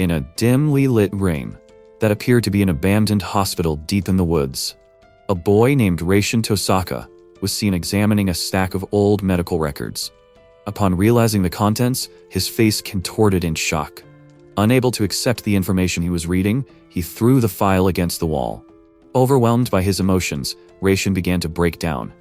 in a dimly lit room that appeared to be an abandoned hospital deep in the woods. A boy named Reishin Tosaka was seen examining a stack of old medical records. Upon realizing the contents, his face contorted in shock. Unable to accept the information he was reading, he threw the file against the wall. Overwhelmed by his emotions, Reishin began to break down.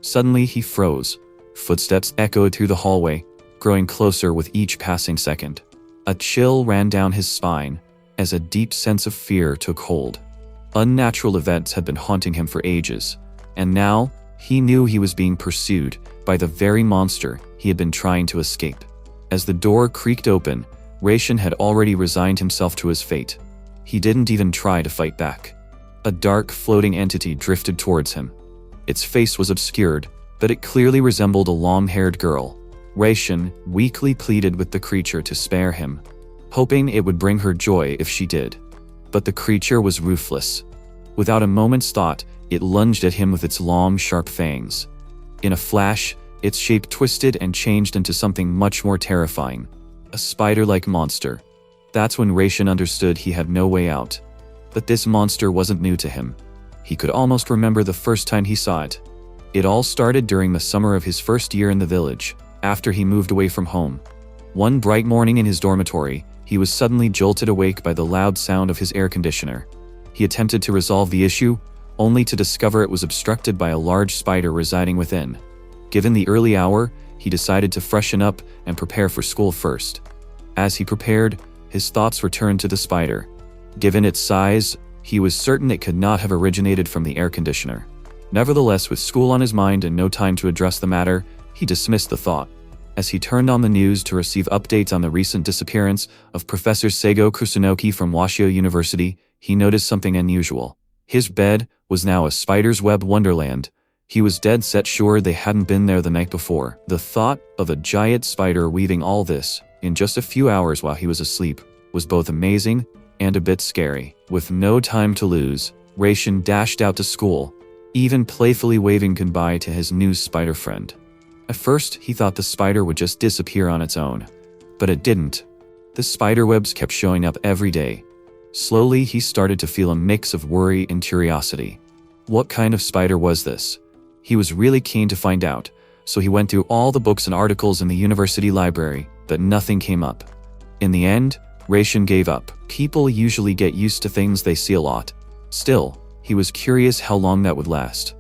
Suddenly he froze. Footsteps echoed through the hallway, growing closer with each passing second. A chill ran down his spine as a deep sense of fear took hold. Unnatural events had been haunting him for ages, and now he knew he was being pursued by the very monster he had been trying to escape. As the door creaked open, Reishin had already resigned himself to his fate. He didn't even try to fight back. A dark, floating entity drifted towards him. Its face was obscured, but it clearly resembled a long-haired girl. Reishin weakly pleaded with the creature to spare him, hoping it would bring her joy if she did. But the creature was ruthless. Without a moment's thought, it lunged at him with its long, sharp fangs. In a flash, its shape twisted and changed into something much more terrifying. A spider-like monster. That's when Reishin understood he had no way out. But this monster wasn't new to him. He could almost remember the first time he saw it. It all started during the summer of his first year in the village, after he moved away from home. One bright morning in his dormitory, he was suddenly jolted awake by the loud sound of his air conditioner. He attempted to resolve the issue, only to discover it was obstructed by a large spider residing within. Given the early hour, he decided to freshen up and prepare for school first. As he prepared, his thoughts returned to the spider. Given its size, he was certain it could not have originated from the air conditioner. Nevertheless, with school on his mind and no time to address the matter, he dismissed the thought. As he turned on the news to receive updates on the recent disappearance of Professor Seigo Kusunoki from Washio University, he noticed something unusual. His bed was now a spider's web wonderland. He was dead set sure they hadn't been there the night before. The thought of a giant spider weaving all this, in just a few hours while he was asleep, was both amazing and a bit scary. With no time to lose, Reishin dashed out to school, even playfully waving goodbye to his new spider friend. At first, he thought the spider would just disappear on its own. But it didn't. The spider webs kept showing up every day. Slowly, he started to feel a mix of worry and curiosity. What kind of spider was this? He was really keen to find out, so he went through all the books and articles in the university library, but nothing came up. In the end, Reishin gave up. People usually get used to things they see a lot. Still, he was curious how long that would last.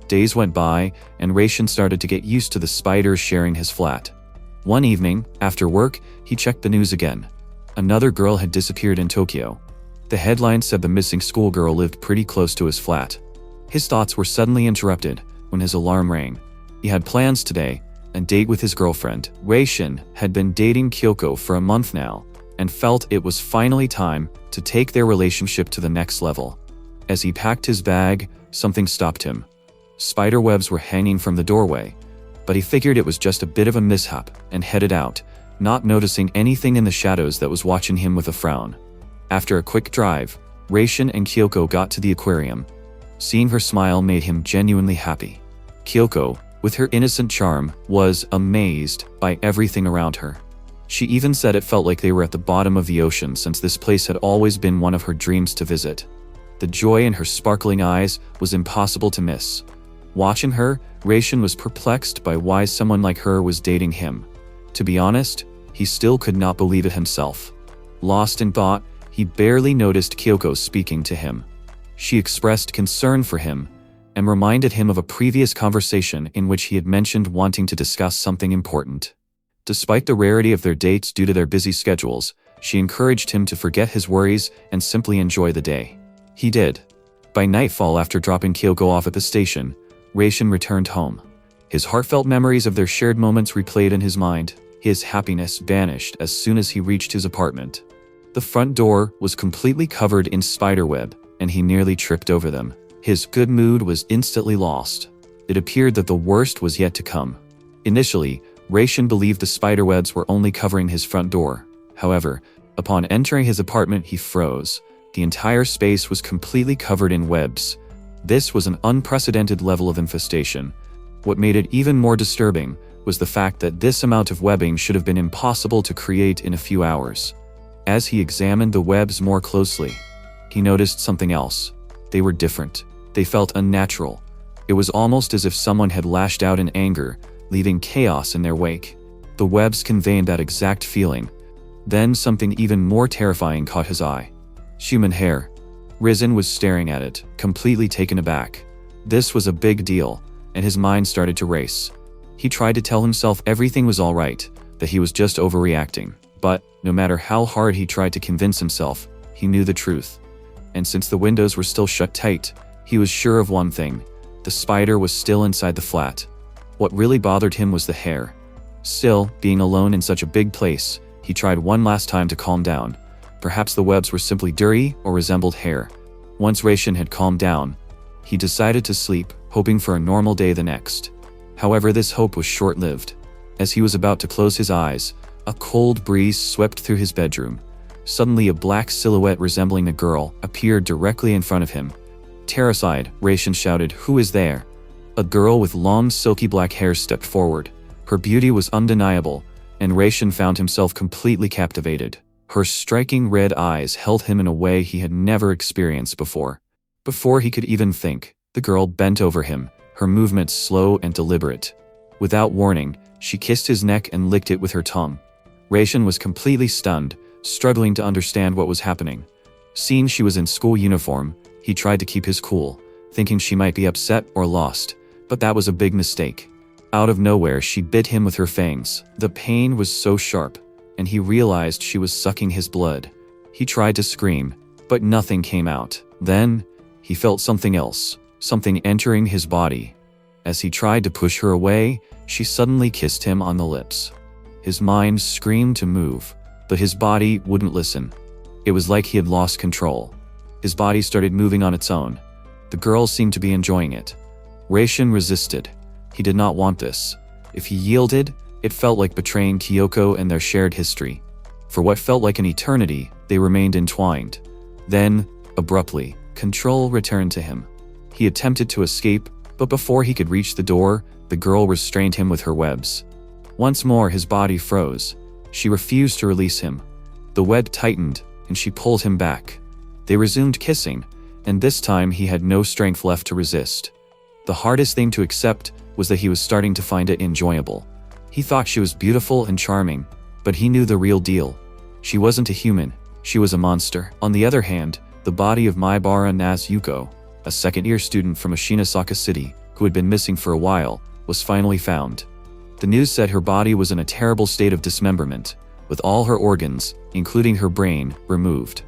Days went by, and Reishin started to get used to the spiders sharing his flat. One evening, after work, he checked the news again. Another girl had disappeared in Tokyo. The headline said the missing schoolgirl lived pretty close to his flat. His thoughts were suddenly interrupted when his alarm rang. He had plans today, a date with his girlfriend. Reishin had been dating Kyoko for a month now, and felt it was finally time to take their relationship to the next level. As he packed his bag, something stopped him. Spider webs were hanging from the doorway, but he figured it was just a bit of a mishap and headed out, not noticing anything in the shadows that was watching him with a frown. After a quick drive, Reishin and Kyoko got to the aquarium. Seeing her smile made him genuinely happy. Kyoko, with her innocent charm, was amazed by everything around her. She even said it felt like they were at the bottom of the ocean since this place had always been one of her dreams to visit. The joy in her sparkling eyes was impossible to miss. Watching her, Reishin was perplexed by why someone like her was dating him. To be honest, he still could not believe it himself. Lost in thought, he barely noticed Kyoko speaking to him. She expressed concern for him and reminded him of a previous conversation in which he had mentioned wanting to discuss something important. Despite the rarity of their dates due to their busy schedules, she encouraged him to forget his worries and simply enjoy the day. He did. By nightfall, after dropping Kyoko off at the station, Reishin returned home. His heartfelt memories of their shared moments replayed in his mind. His happiness vanished as soon as he reached his apartment. The front door was completely covered in spiderweb, and he nearly tripped over them. His good mood was instantly lost. It appeared that the worst was yet to come. Initially, Reishin believed the spiderwebs were only covering his front door. However, upon entering his apartment, he froze. The entire space was completely covered in webs. This was an unprecedented level of infestation. What made it even more disturbing was the fact that this amount of webbing should have been impossible to create in a few hours. As he examined the webs more closely, he noticed something else. They were different. They felt unnatural. It was almost as if someone had lashed out in anger, leaving chaos in their wake. The webs conveyed that exact feeling. Then something even more terrifying caught his eye. Human hair. Risen was staring at it, completely taken aback. This was a big deal, and his mind started to race. He tried to tell himself everything was all right, that he was just overreacting. But, no matter how hard he tried to convince himself, he knew the truth. And since the windows were still shut tight, he was sure of one thing. The spider was still inside the flat. What really bothered him was the hair. Still, being alone in such a big place, he tried one last time to calm down. Perhaps the webs were simply dirty or resembled hair. Once Raishin had calmed down, he decided to sleep, hoping for a normal day the next. However, this hope was short-lived. As he was about to close his eyes, a cold breeze swept through his bedroom. Suddenly, a black silhouette resembling a girl appeared directly in front of him. Terrified, Raishin shouted, "Who is there?" A girl with long, silky black hair stepped forward. Her beauty was undeniable, and Raishin found himself completely captivated. Her striking red eyes held him in a way he had never experienced before. Before he could even think, the girl bent over him, her movements slow and deliberate. Without warning, she kissed his neck and licked it with her tongue. Raishin was completely stunned, struggling to understand what was happening. Seeing she was in school uniform, he tried to keep his cool, thinking she might be upset or lost, but that was a big mistake. Out of nowhere, she bit him with her fangs. The pain was so sharp, and he realized she was sucking his blood. He tried to scream, but nothing came out. Then, he felt something else, something entering his body. As he tried to push her away, she suddenly kissed him on the lips. His mind screamed to move, but his body wouldn't listen. It was like he had lost control. His body started moving on its own. The girl seemed to be enjoying it. Raishin resisted. He did not want this. If he yielded, it felt like betraying Kyoko and their shared history. For what felt like an eternity, they remained entwined. Then, abruptly, control returned to him. He attempted to escape, but before he could reach the door, the girl restrained him with her webs. Once more, his body froze. She refused to release him. The web tightened, and she pulled him back. They resumed kissing, and this time he had no strength left to resist. The hardest thing to accept was that he was starting to find it enjoyable. He thought she was beautiful and charming, but he knew the real deal. She wasn't a human, she was a monster. On the other hand, the body of Maibara Yuko, a second-year student from Ashinosaka City, who had been missing for a while, was finally found. The news said her body was in a terrible state of dismemberment, with all her organs, including her brain, removed.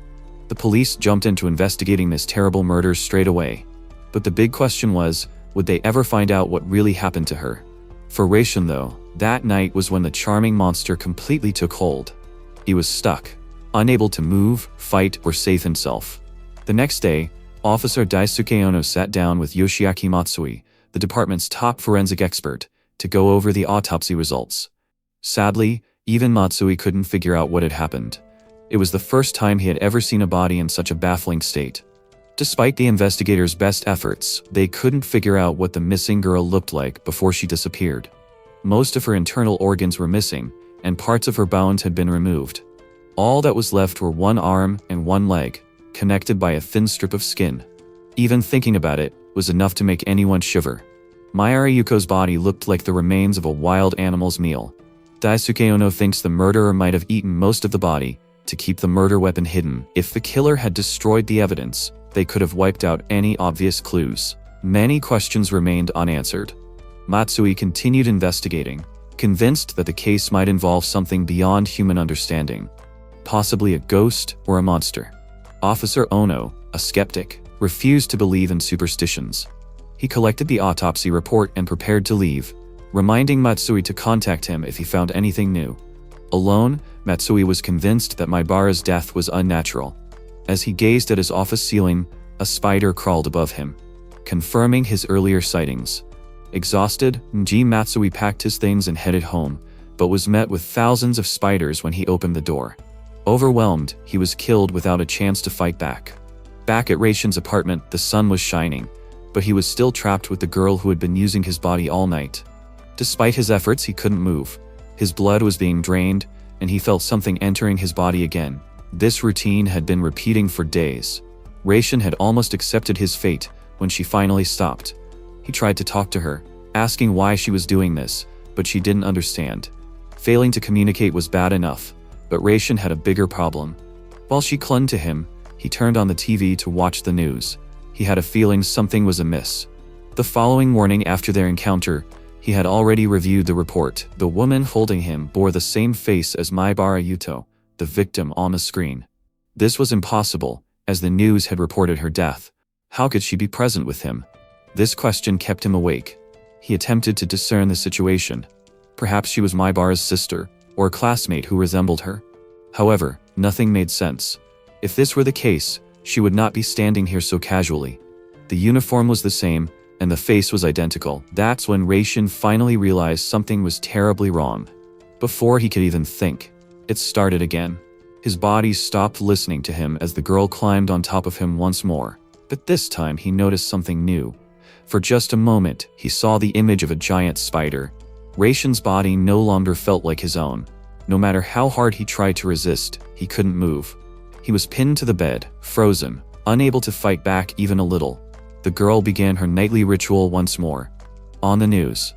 The police jumped into investigating this terrible murder straight away. But the big question was, would they ever find out what really happened to her? For Raishin, though, that night was when the charming monster completely took hold. He was stuck, unable to move, fight, or save himself. The next day, Officer Daisuke Ono sat down with Yoshiaki Matsui, the department's top forensic expert, to go over the autopsy results. Sadly, even Matsui couldn't figure out what had happened. It was the first time he had ever seen a body in such a baffling state. Despite the investigators' best efforts, they couldn't figure out what the missing girl looked like before she disappeared. Most of her internal organs were missing, and parts of her bones had been removed. All that was left were one arm and one leg, connected by a thin strip of skin. Even thinking about it was enough to make anyone shiver. Mayara Yuko's body looked like the remains of a wild animal's meal. Daisuke Ono thinks the murderer might have eaten most of the body to keep the murder weapon hidden. If the killer had destroyed the evidence, they could have wiped out any obvious clues. Many questions remained unanswered. Matsui continued investigating, convinced that the case might involve something beyond human understanding. Possibly a ghost or a monster. Officer Ono, a skeptic, refused to believe in superstitions. He collected the autopsy report and prepared to leave, reminding Matsui to contact him if he found anything new. Alone, Matsui was convinced that Maibara's death was unnatural. As he gazed at his office ceiling, a spider crawled above him, confirming his earlier sightings. Exhausted, Nji Matsui packed his things and headed home, but was met with thousands of spiders when he opened the door. Overwhelmed, he was killed without a chance to fight back. Back at Raishin's apartment, the sun was shining, but he was still trapped with the girl who had been using his body all night. Despite his efforts, he couldn't move. His blood was being drained, and he felt something entering his body again. This routine had been repeating for days. Raishin had almost accepted his fate when she finally stopped. He tried to talk to her, asking why she was doing this, but she didn't understand. Failing to communicate was bad enough, but Raishin had a bigger problem. While she clung to him, he turned on the TV to watch the news. He had a feeling something was amiss. The following morning after their encounter, he had already reviewed the report. The woman holding him bore the same face as Maibara Yuto, the victim on the screen. This was impossible, as the news had reported her death. How could she be present with him? This question kept him awake. He attempted to discern the situation. Perhaps she was Maibara's sister, or a classmate who resembled her. However, nothing made sense. If this were the case, she would not be standing here so casually. The uniform was the same, and the face was identical. That's when Raishin finally realized something was terribly wrong. Before he could even think, it started again. His body stopped listening to him as the girl climbed on top of him once more. But this time he noticed something new. For just a moment, he saw the image of a giant spider. Raishin's body no longer felt like his own. No matter how hard he tried to resist, he couldn't move. He was pinned to the bed, frozen, unable to fight back even a little. The girl began her nightly ritual once more. On the news,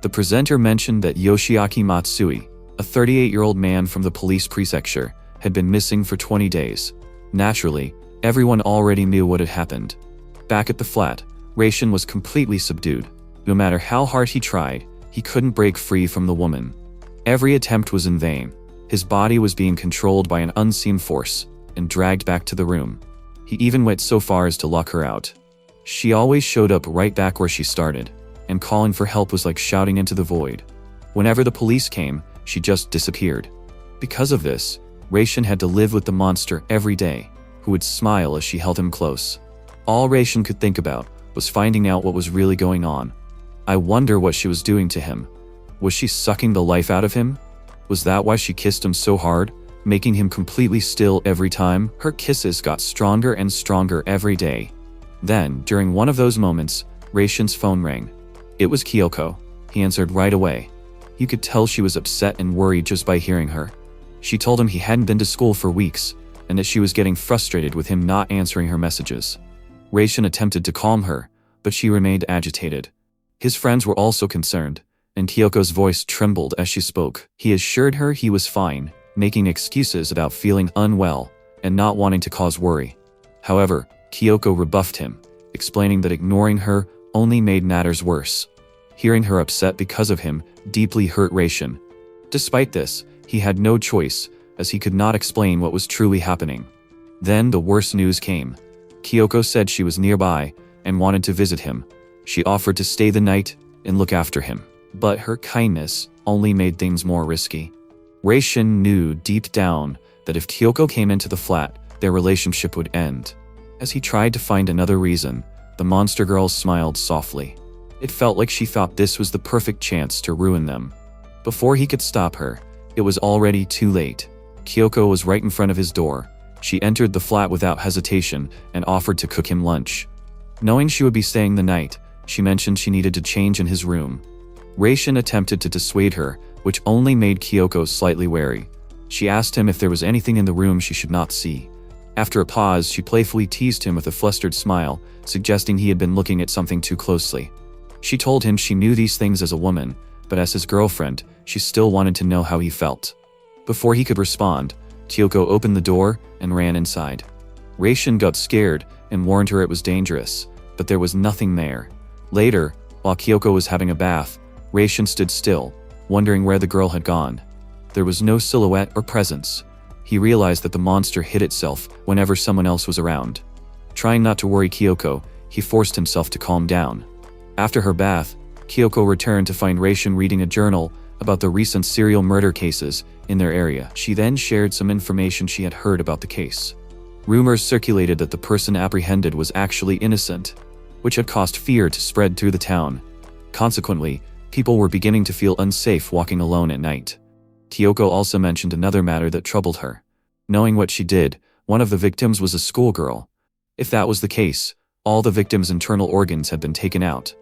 the presenter mentioned that Yoshiaki Matsui, a 38-year-old man from the police prefecture, had been missing for 20 days. Naturally, everyone already knew what had happened. Back at the flat, Raishin was completely subdued. No matter how hard he tried, he couldn't break free from the woman. Every attempt was in vain. His body was being controlled by an unseen force and dragged back to the room. He even went so far as to lock her out. She always showed up right back where she started, and calling for help was like shouting into the void. Whenever the police came, she just disappeared. Because of this, Raishin had to live with the monster every day, who would smile as she held him close. All Raishin could think about was finding out what was really going on. I wonder what she was doing to him. Was she sucking the life out of him? Was that why she kissed him so hard, making him completely still every time? Her kisses got stronger and stronger every day. Then, during one of those moments, Raishin's phone rang. It was Kyoko. He answered right away. You could tell she was upset and worried just by hearing her. She told him he hadn't been to school for weeks, and that she was getting frustrated with him not answering her messages. Raishin attempted to calm her, but she remained agitated. His friends were also concerned, and Kyoko's voice trembled as she spoke. He assured her he was fine, making excuses about feeling unwell and not wanting to cause worry. However, Kyoko rebuffed him, explaining that ignoring her only made matters worse. Hearing her upset because of him deeply hurt Raishin. Despite this, he had no choice, as he could not explain what was truly happening. Then the worst news came. Kyoko said she was nearby and wanted to visit him. She offered to stay the night and look after him. But her kindness only made things more risky. Raishin knew deep down that if Kyoko came into the flat, their relationship would end. As he tried to find another reason, the monster girl smiled softly. It felt like she thought this was the perfect chance to ruin them. Before he could stop her, it was already too late. Kyoko was right in front of his door. She entered the flat without hesitation and offered to cook him lunch. Knowing she would be staying the night, she mentioned she needed to change in his room. Raishin attempted to dissuade her, which only made Kyoko slightly wary. She asked him if there was anything in the room she should not see. After a pause, she playfully teased him with a flustered smile, suggesting he had been looking at something too closely. She told him she knew these things as a woman, but as his girlfriend, she still wanted to know how he felt. Before he could respond, Kyoko opened the door and ran inside. Raishin got scared and warned her it was dangerous, but there was nothing there. Later, while Kyoko was having a bath, Raishin stood still, wondering where the girl had gone. There was no silhouette or presence. He realized that the monster hid itself whenever someone else was around. Trying not to worry Kyoko, he forced himself to calm down. After her bath, Kyoko returned to find Raishin reading a journal about the recent serial murder cases in their area. She then shared some information she had heard about the case. Rumors circulated that the person apprehended was actually innocent, which had caused fear to spread through the town. Consequently, people were beginning to feel unsafe walking alone at night. Kyoko also mentioned another matter that troubled her. Knowing what she did, one of the victims was a schoolgirl. If that was the case, all the victim's internal organs had been taken out.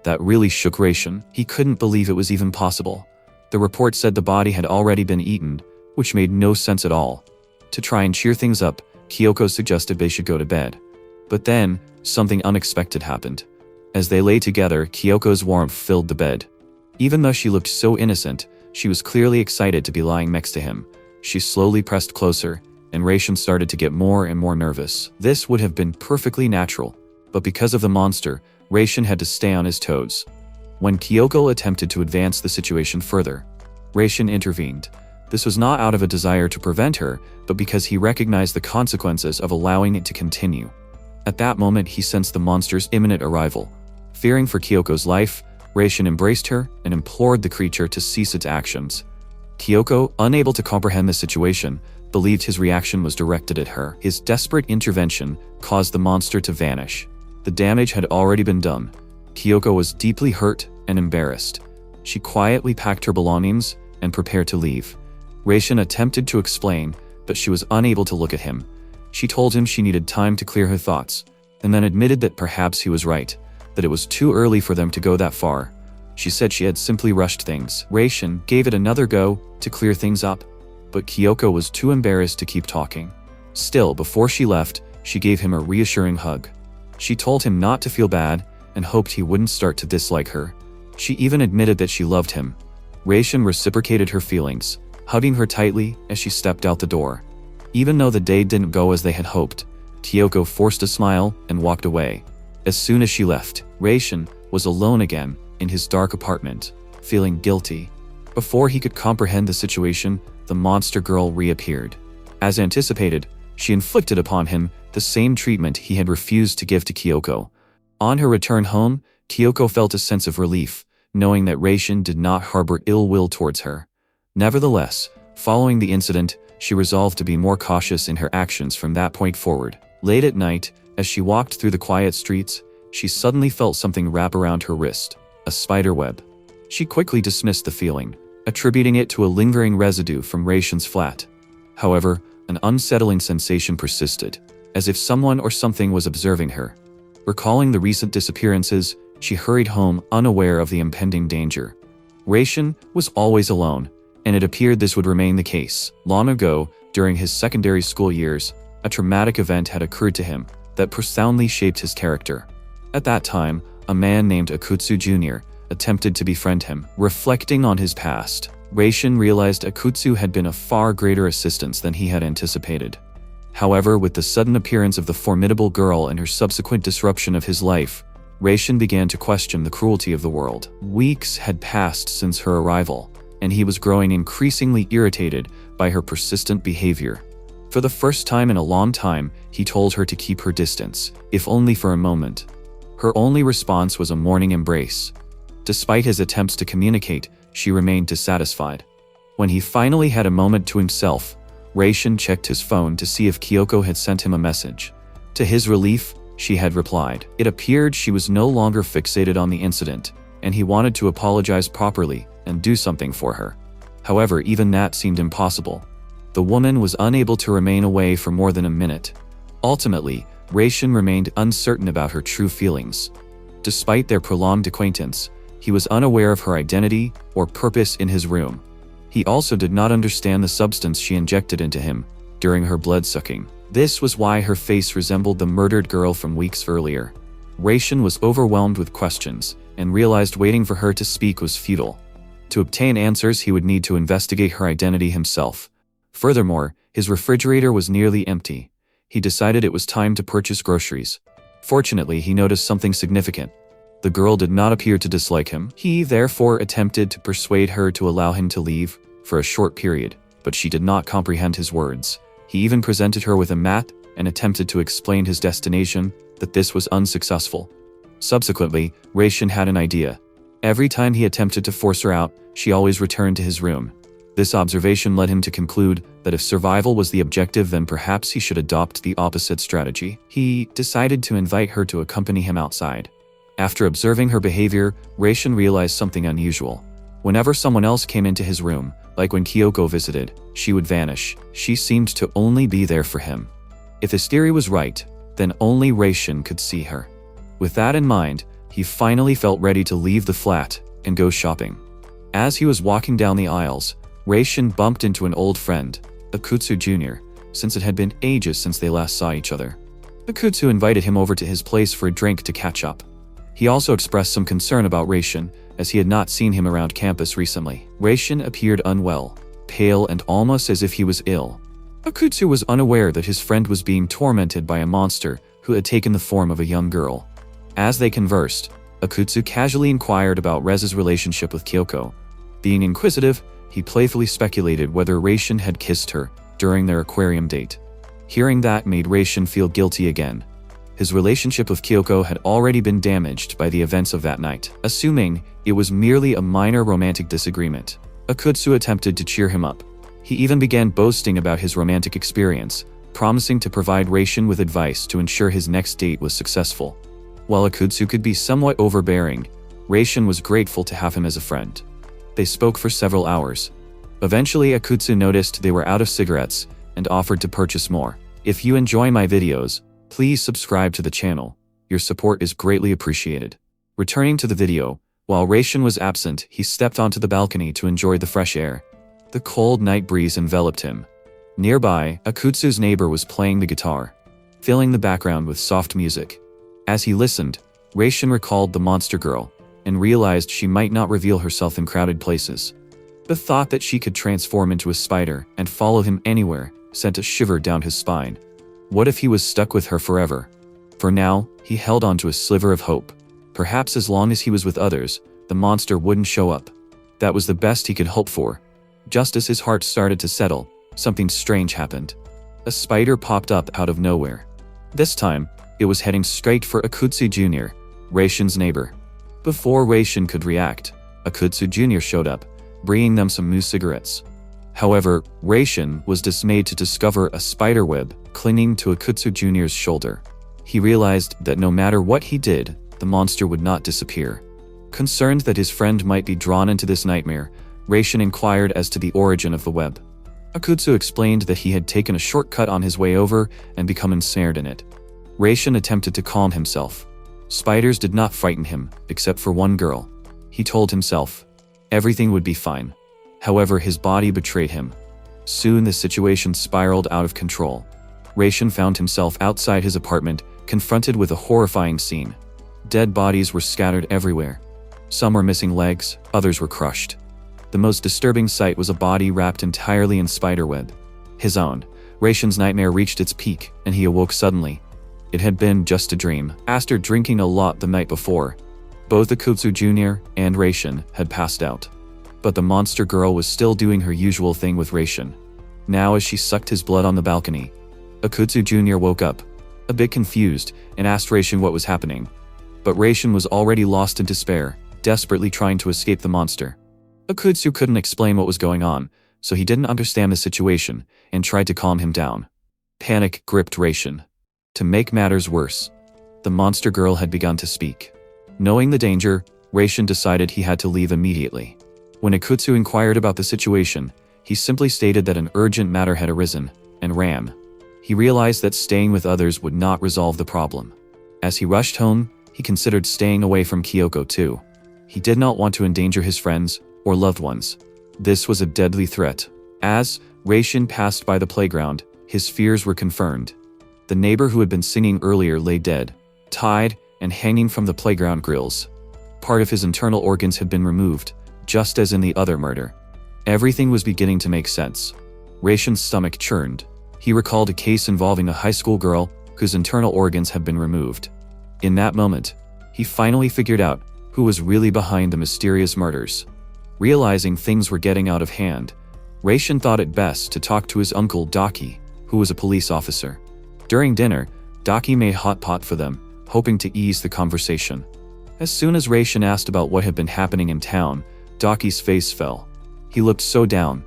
That really shook Raishin. He couldn't believe it was even possible. The report said the body had already been eaten, which made no sense at all. To try and cheer things up, Kyoko suggested they should go to bed. But then, something unexpected happened. As they lay together, Kyoko's warmth filled the bed. Even though she looked so innocent, she was clearly excited to be lying next to him. She slowly pressed closer, and Reishin started to get more and more nervous. This would have been perfectly natural, but because of the monster, Reishin had to stay on his toes. When Kyoko attempted to advance the situation further, Reishin intervened. This was not out of a desire to prevent her, but because he recognized the consequences of allowing it to continue. At that moment, he sensed the monster's imminent arrival. Fearing for Kyoko's life, Reishin embraced her and implored the creature to cease its actions. Kyoko, unable to comprehend the situation, believed his reaction was directed at her. His desperate intervention caused the monster to vanish. The damage had already been done. Kyoko was deeply hurt and embarrassed. She quietly packed her belongings and prepared to leave. Reishin attempted to explain, but she was unable to look at him. She told him she needed time to clear her thoughts, and then admitted that perhaps he was right, that it was too early for them to go that far. She said she had simply rushed things. Reishin gave it another go to clear things up, but Kyoko was too embarrassed to keep talking. Still, before she left, she gave him a reassuring hug. She told him not to feel bad and hoped he wouldn't start to dislike her. She even admitted that she loved him. Reishin reciprocated her feelings, hugging her tightly as she stepped out the door. Even though the day didn't go as they had hoped, Kyoko forced a smile and walked away. As soon as she left, Reishin was alone again in his dark apartment, feeling guilty. Before he could comprehend the situation, the monster girl reappeared. As anticipated, she inflicted upon him the same treatment he had refused to give to Kyoko. On her return home, Kyoko felt a sense of relief, knowing that Reishin did not harbor ill will towards her. Nevertheless, following the incident, she resolved to be more cautious in her actions from that point forward. Late at night, as she walked through the quiet streets, she suddenly felt something wrap around her wrist, a spider web. She quickly dismissed the feeling, attributing it to a lingering residue from Reishin's flat. However, an unsettling sensation persisted, as if someone or something was observing her. Recalling the recent disappearances, she hurried home unaware of the impending danger. Reishin was always alone, and it appeared this would remain the case. Long ago, during his secondary school years, a traumatic event had occurred to him that profoundly shaped his character. At that time, a man named Akutsu Jr. attempted to befriend him. Reflecting on his past, Reishin realized Akutsu had been a far greater assistance than he had anticipated. However, with the sudden appearance of the formidable girl and her subsequent disruption of his life, Reishin began to question the cruelty of the world. Weeks had passed since her arrival, and he was growing increasingly irritated by her persistent behavior. For the first time in a long time, he told her to keep her distance, if only for a moment. Her only response was a morning embrace. Despite his attempts to communicate, she remained dissatisfied. When he finally had a moment to himself, Reishin checked his phone to see if Kyoko had sent him a message. To his relief, she had replied. It appeared she was no longer fixated on the incident, and he wanted to apologize properly and do something for her. However, even that seemed impossible. The woman was unable to remain away for more than a minute. Ultimately, Reishin remained uncertain about her true feelings. Despite their prolonged acquaintance, he was unaware of her identity or purpose in his room. He also did not understand the substance she injected into him during her blood-sucking. This was why her face resembled the murdered girl from weeks earlier. Reishin was overwhelmed with questions and realized waiting for her to speak was futile. To obtain answers, he would need to investigate her identity himself. Furthermore, his refrigerator was nearly empty. He decided it was time to purchase groceries. Fortunately, he noticed something significant. The girl did not appear to dislike him. He therefore attempted to persuade her to allow him to leave for a short period, but she did not comprehend his words. He even presented her with a map and attempted to explain his destination, but this was unsuccessful. Subsequently, Reishin had an idea. Every time he attempted to force her out, she always returned to his room. This observation led him to conclude that if survival was the objective, then perhaps he should adopt the opposite strategy. He decided to invite her to accompany him outside. After observing her behavior, Reishin realized something unusual. Whenever someone else came into his room, like when Kyoko visited, she would vanish. She seemed to only be there for him. If his theory was right, then only Reishin could see her. With that in mind, he finally felt ready to leave the flat and go shopping. As he was walking down the aisles, Reishin bumped into an old friend, Akutsu Jr. since it had been ages since they last saw each other. Akutsu invited him over to his place for a drink to catch up. He also expressed some concern about Reishin, as he had not seen him around campus recently. Reishin appeared unwell, pale and almost as if he was ill. Akutsu was unaware that his friend was being tormented by a monster who had taken the form of a young girl. As they conversed, Akutsu casually inquired about Rez's relationship with Kyoko. Being inquisitive, he playfully speculated whether Reishin had kissed her during their aquarium date. Hearing that made Reishin feel guilty again. His relationship with Kyoko had already been damaged by the events of that night. Assuming it was merely a minor romantic disagreement, Akutsu attempted to cheer him up. He even began boasting about his romantic experience, promising to provide Reishin with advice to ensure his next date was successful. While Akutsu could be somewhat overbearing, Reishin was grateful to have him as a friend. They spoke for several hours. Eventually, Akutsu noticed they were out of cigarettes and offered to purchase more. If you enjoy my videos, please subscribe to the channel. Your support is greatly appreciated. Returning to the video, while Reishin was absent, he stepped onto the balcony to enjoy the fresh air. The cold night breeze enveloped him. Nearby, Akutsu's neighbor was playing the guitar, filling the background with soft music. As he listened, Reishin recalled the monster girl and realized she might not reveal herself in crowded places. The thought that she could transform into a spider and follow him anywhere sent a shiver down his spine. What if he was stuck with her forever? For now, he held on to a sliver of hope. Perhaps as long as he was with others, the monster wouldn't show up. That was the best he could hope for. Just as his heart started to settle, something strange happened. A spider popped up out of nowhere. This time, it was heading straight for Akutsu Jr., Reishin's neighbor. Before Reishin could react, Akutsu Jr. showed up, bringing them some moose cigarettes. However, Reishin was dismayed to discover a spider web clinging to Akutsu Jr.'s shoulder. He realized that no matter what he did, the monster would not disappear. Concerned that his friend might be drawn into this nightmare, Reishin inquired as to the origin of the web. Akutsu explained that he had taken a shortcut on his way over and become ensnared in it. Reishin attempted to calm himself. Spiders did not frighten him, except for one girl. He told himself everything would be fine. However, his body betrayed him. Soon the situation spiraled out of control. Reishin found himself outside his apartment, confronted with a horrifying scene. Dead bodies were scattered everywhere. Some were missing legs, others were crushed. The most disturbing sight was a body wrapped entirely in spiderweb. His own. Reishin's nightmare reached its peak, and he awoke suddenly. It had been just a dream. After drinking a lot the night before, both Akutsu Jr. and Reishin had passed out. But the monster girl was still doing her usual thing with Reishin. Now as she sucked his blood on the balcony, Akutsu Jr. woke up, a bit confused, and asked Reishin what was happening. But Reishin was already lost in despair, desperately trying to escape the monster. Akutsu couldn't explain what was going on, so he didn't understand the situation and tried to calm him down. Panic gripped Reishin. To make matters worse, the monster girl had begun to speak. Knowing the danger, Reishin decided he had to leave immediately. When Akutsu inquired about the situation, he simply stated that an urgent matter had arisen, and ran. He realized that staying with others would not resolve the problem. As he rushed home, he considered staying away from Kyoko too. He did not want to endanger his friends or loved ones. This was a deadly threat. As Reishin passed by the playground, his fears were confirmed. The neighbor who had been singing earlier lay dead, tied, and hanging from the playground grills. Part of his internal organs had been removed, just as in the other murder. Everything was beginning to make sense. Reishin's stomach churned. He recalled a case involving a high school girl whose internal organs had been removed. In that moment, he finally figured out who was really behind the mysterious murders. Realizing things were getting out of hand, Reishin thought it best to talk to his uncle Daki, who was a police officer. During dinner, Daki made hot pot for them, hoping to ease the conversation. As soon as Reishin asked about what had been happening in town, Daki's face fell. He looked so down.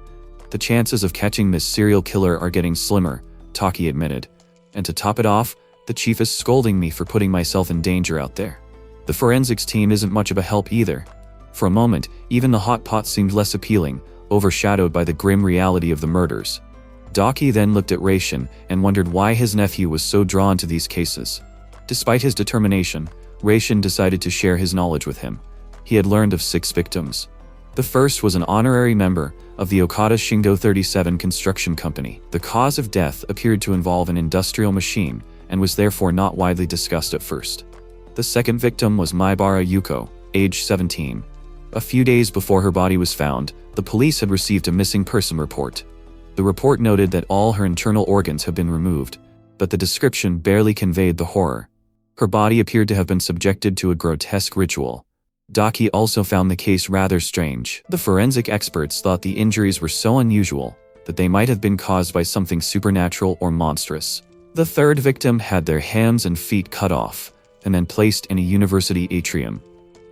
The chances of catching this serial killer are getting slimmer, Taki admitted. And to top it off, the chief is scolding me for putting myself in danger out there. The forensics team isn't much of a help either. For a moment, even the hot pot seemed less appealing, overshadowed by the grim reality of the murders. Daki then looked at Reishin and wondered why his nephew was so drawn to these cases. Despite his determination, Reishin decided to share his knowledge with him. He had learned of 6 victims. The first was an honorary member of the Okada Shingo 37 construction company. The cause of death appeared to involve an industrial machine and was therefore not widely discussed at first. The second victim was Maibara Yuko, age 17. A few days before her body was found, the police had received a missing person report. The report noted that all her internal organs had been removed, but the description barely conveyed the horror. Her body appeared to have been subjected to a grotesque ritual. Daki also found the case rather strange. The forensic experts thought the injuries were so unusual that they might have been caused by something supernatural or monstrous. The third victim had their hands and feet cut off and then placed in a university atrium.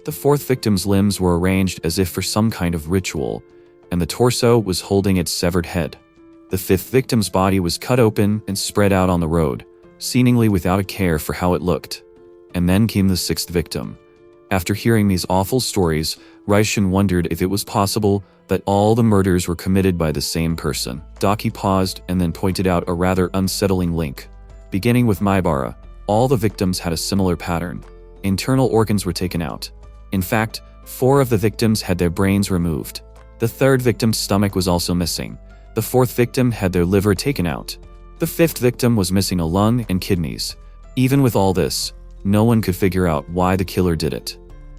The fourth victim's limbs were arranged as if for some kind of ritual, and the torso was holding its severed head. The fifth victim's body was cut open and spread out on the road, seemingly without a care for how it looked. And then came the sixth victim. After hearing these awful stories, Raishin wondered if it was possible that all the murders were committed by the same person. Daki paused and then pointed out a rather unsettling link. Beginning with Maibara, all the victims had a similar pattern. Internal organs were taken out. In fact, 4 of the victims had their brains removed. The third victim's stomach was also missing. The fourth victim had their liver taken out. The fifth victim was missing a lung and kidneys. Even with all this, no one could figure out why the killer did it.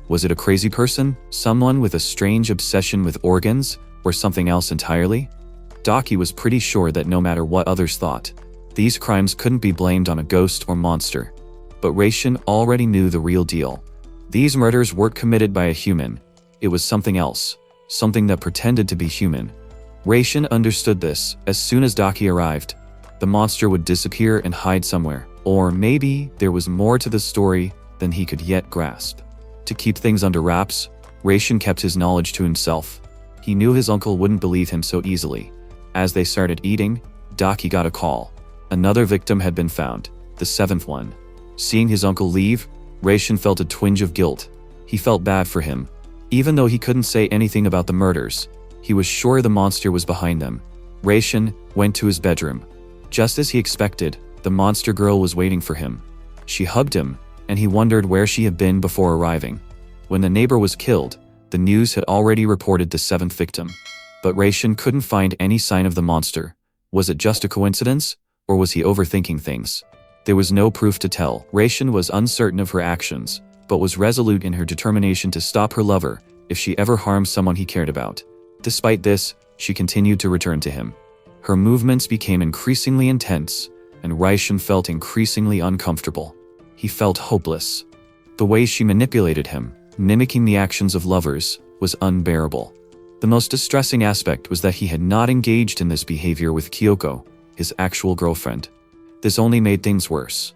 Was it a crazy person, someone with a strange obsession with organs, or something else entirely? Daki was pretty sure that no matter what others thought, these crimes couldn't be blamed on a ghost or monster. But Raishin already knew the real deal. These murders weren't committed by a human. It was something else, something that pretended to be human. Raishin understood this. As soon as Daki arrived, the monster would disappear and hide somewhere. Or maybe there was more to the story than he could yet grasp. To keep things under wraps, Raishin kept his knowledge to himself. He knew his uncle wouldn't believe him so easily. As they started eating, Daki got a call. Another victim had been found, the 7th one. Seeing his uncle leave, Raishin felt a twinge of guilt. He felt bad for him. Even though he couldn't say anything about the murders, he was sure the monster was behind them. Raishin went to his bedroom. Just as he expected, the monster girl was waiting for him. She hugged him, and he wondered where she had been before arriving. When the neighbor was killed, the news had already reported the 7th victim. But Raishin couldn't find any sign of the monster. Was it just a coincidence, or was he overthinking things? There was no proof to tell. Raishin was uncertain of her actions, but was resolute in her determination to stop her lover if she ever harmed someone he cared about. Despite this, she continued to return to him. Her movements became increasingly intense, and Raishin felt increasingly uncomfortable. He felt hopeless. The way she manipulated him, mimicking the actions of lovers, was unbearable. The most distressing aspect was that he had not engaged in this behavior with Kyoko, his actual girlfriend. This only made things worse.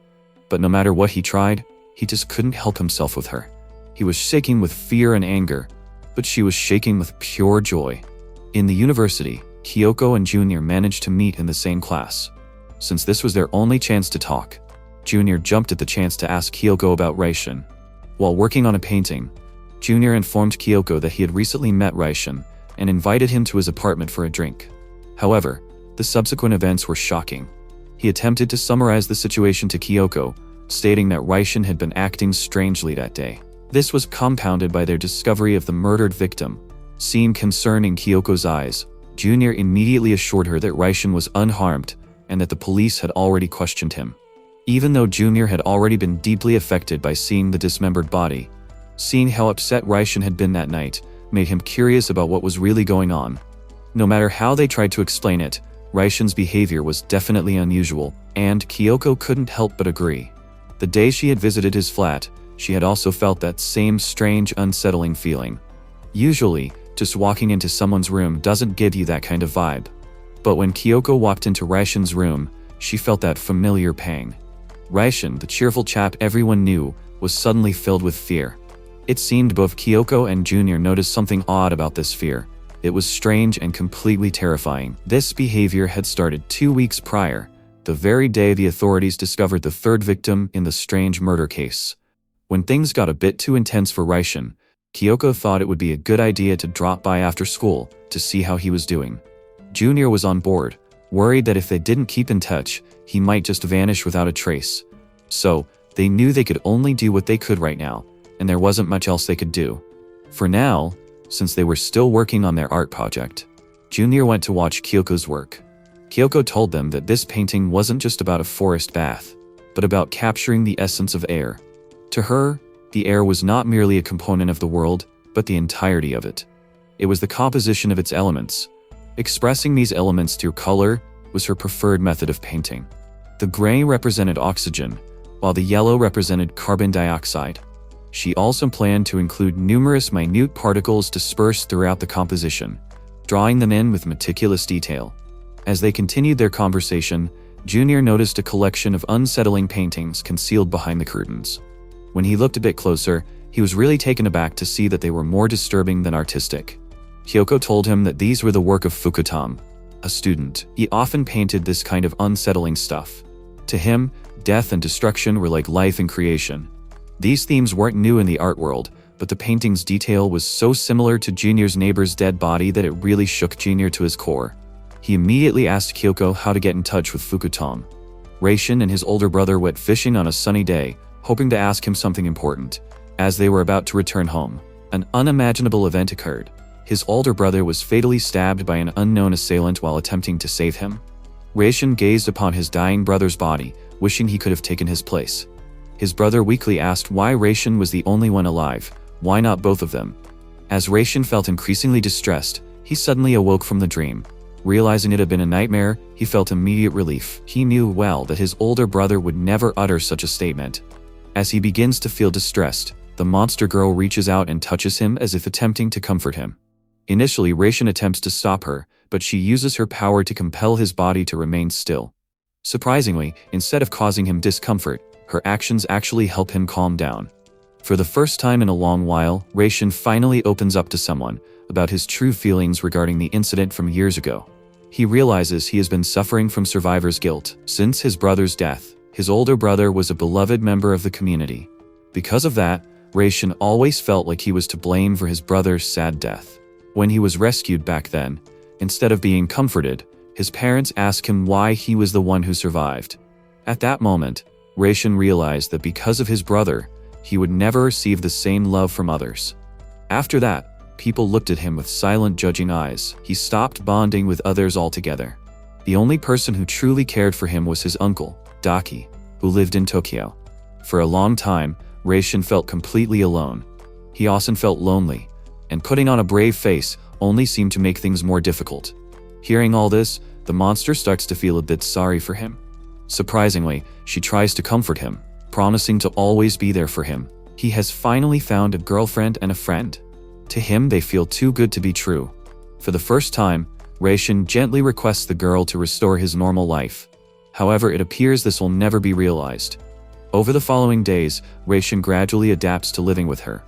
But no matter what he tried, he just couldn't help himself with her. He was shaking with fear and anger, but she was shaking with pure joy. In the university, Kyoko and Junior managed to meet in the same class. Since this was their only chance to talk, Junior jumped at the chance to ask Kyoko about Raishin. While working on a painting, Junior informed Kyoko that he had recently met Raishin and invited him to his apartment for a drink. However, the subsequent events were shocking. He attempted to summarize the situation to Kyoko, stating that Raishin had been acting strangely that day. This was compounded by their discovery of the murdered victim. Seeing concern in Kyoko's eyes, Junior immediately assured her that Raishin was unharmed and that the police had already questioned him. Even though Junior had already been deeply affected by seeing the dismembered body, seeing how upset Raishin had been that night made him curious about what was really going on. No matter how they tried to explain it, Raishin's behavior was definitely unusual, and Kyoko couldn't help but agree. The day she had visited his flat, she had also felt that same strange, unsettling feeling. Usually, just walking into someone's room doesn't give you that kind of vibe. But when Kyoko walked into Raishin's room, she felt that familiar pang. Raishin, the cheerful chap everyone knew, was suddenly filled with fear. It seemed both Kyoko and Junior noticed something odd about this fear. It was strange and completely terrifying. This behavior had started 2 weeks prior, the very day the authorities discovered the 3rd victim in the strange murder case. When things got a bit too intense for Raishin, Kyoko thought it would be a good idea to drop by after school to see how he was doing. Junior was on board, worried that if they didn't keep in touch, he might just vanish without a trace. So, they knew they could only do what they could right now, and there wasn't much else they could do. For now, Since they were still working on their art project, Junior went to watch Kyoko's work. Kyoko told them that this painting wasn't just about a forest bath, but about capturing the essence of air. To her, the air was not merely a component of the world, but the entirety of it. It was the composition of its elements. Expressing these elements through color was her preferred method of painting. The gray represented oxygen, while the yellow represented carbon dioxide. She also planned to include numerous minute particles dispersed throughout the composition, drawing them in with meticulous detail. As they continued their conversation, Junior noticed a collection of unsettling paintings concealed behind the curtains. When he looked a bit closer, he was really taken aback to see that they were more disturbing than artistic. Kyoko told him that these were the work of Fukutam, a student. He often painted this kind of unsettling stuff. To him, death and destruction were like life and creation. These themes weren't new in the art world, but the painting's detail was so similar to Junior's neighbor's dead body that it really shook Junior to his core. He immediately asked Kyoko how to get in touch with Fukutam. Reishin and his older brother went fishing on a sunny day, hoping to ask him something important. As they were about to return home, an unimaginable event occurred. His older brother was fatally stabbed by an unknown assailant while attempting to save him. Reishin gazed upon his dying brother's body, wishing he could have taken his place. His brother weakly asked why Reishin was the only one alive, why not both of them? As Reishin felt increasingly distressed, he suddenly awoke from the dream. Realizing it had been a nightmare, he felt immediate relief. He knew well that his older brother would never utter such a statement. As he begins to feel distressed, the monster girl reaches out and touches him as if attempting to comfort him. Initially, Reishin attempts to stop her, but she uses her power to compel his body to remain still. Surprisingly, instead of causing him discomfort, her actions actually help him calm down. For the first time in a long while, Reishin finally opens up to someone about his true feelings regarding the incident from years ago. He realizes he has been suffering from survivor's guilt. Since his brother's death, his older brother was a beloved member of the community. Because of that, Reishin always felt like he was to blame for his brother's sad death. When he was rescued back then, instead of being comforted, his parents asked him why he was the one who survived. At that moment, Reishin realized that because of his brother, he would never receive the same love from others. After that, people looked at him with silent judging eyes. He stopped bonding with others altogether. The only person who truly cared for him was his uncle, Daki, who lived in Tokyo. For a long time, Reishin felt completely alone. He often felt lonely, and putting on a brave face only seemed to make things more difficult. Hearing all this, the monster starts to feel a bit sorry for him. Surprisingly, she tries to comfort him, promising to always be there for him. He has finally found a girlfriend and a friend. To him, they feel too good to be true. For the first time, Reishin gently requests the girl to restore his normal life. However, it appears this will never be realized. Over the following days, Reishin gradually adapts to living with her.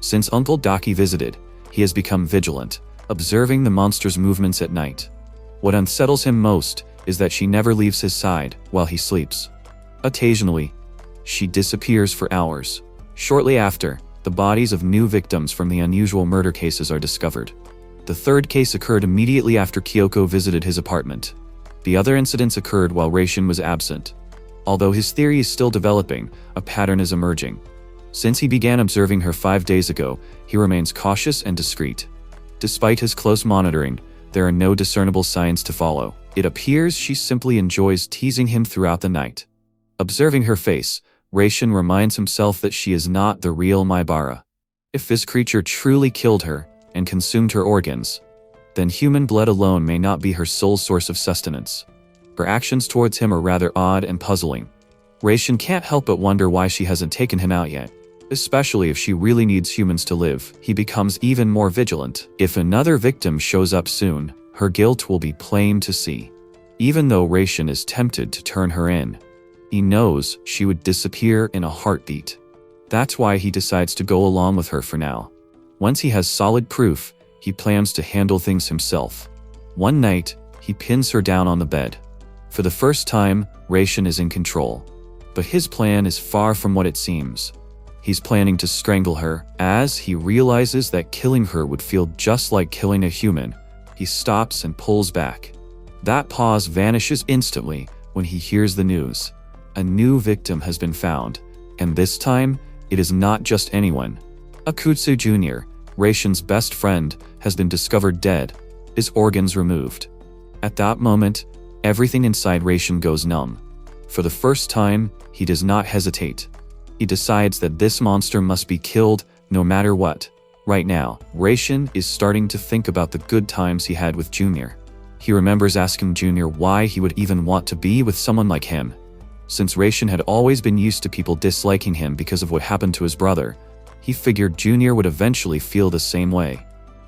Since Uncle Daki visited, he has become vigilant, observing the monster's movements at night. What unsettles him most is that she never leaves his side while he sleeps. Occasionally, she disappears for hours. Shortly after, the bodies of new victims from the unusual murder cases are discovered. The third case occurred immediately after Kyoko visited his apartment. The other incidents occurred while Reishin was absent. Although his theory is still developing, a pattern is emerging. Since he began observing her 5 days ago, he remains cautious and discreet. Despite his close monitoring, there are no discernible signs to follow. It appears she simply enjoys teasing him throughout the night. Observing her face, Reishin reminds himself that she is not the real Maibara. If this creature truly killed her and consumed her organs, then human blood alone may not be her sole source of sustenance. Her actions towards him are rather odd and puzzling. Reishin can't help but wonder why she hasn't taken him out yet. Especially if she really needs humans to live, he becomes even more vigilant. If another victim shows up soon, her guilt will be plain to see. Even though Reishin is tempted to turn her in, he knows she would disappear in a heartbeat. That's why he decides to go along with her for now. Once he has solid proof, he plans to handle things himself. One night, he pins her down on the bed. For the first time, Reishin is in control. But his plan is far from what it seems. He's planning to strangle her. As he realizes that killing her would feel just like killing a human, he stops and pulls back. That pause vanishes instantly when he hears the news. A new victim has been found, and this time, it is not just anyone. Akutsu Jr., Reishin's best friend, has been discovered dead, his organs removed. At that moment, everything inside Reishin goes numb. For the first time, he does not hesitate. He decides that this monster must be killed no matter what. Right now, Reishin is starting to think about the good times he had with Junior. He remembers asking Junior why he would even want to be with someone like him. Since Reishin had always been used to people disliking him because of what happened to his brother, he figured Junior would eventually feel the same way.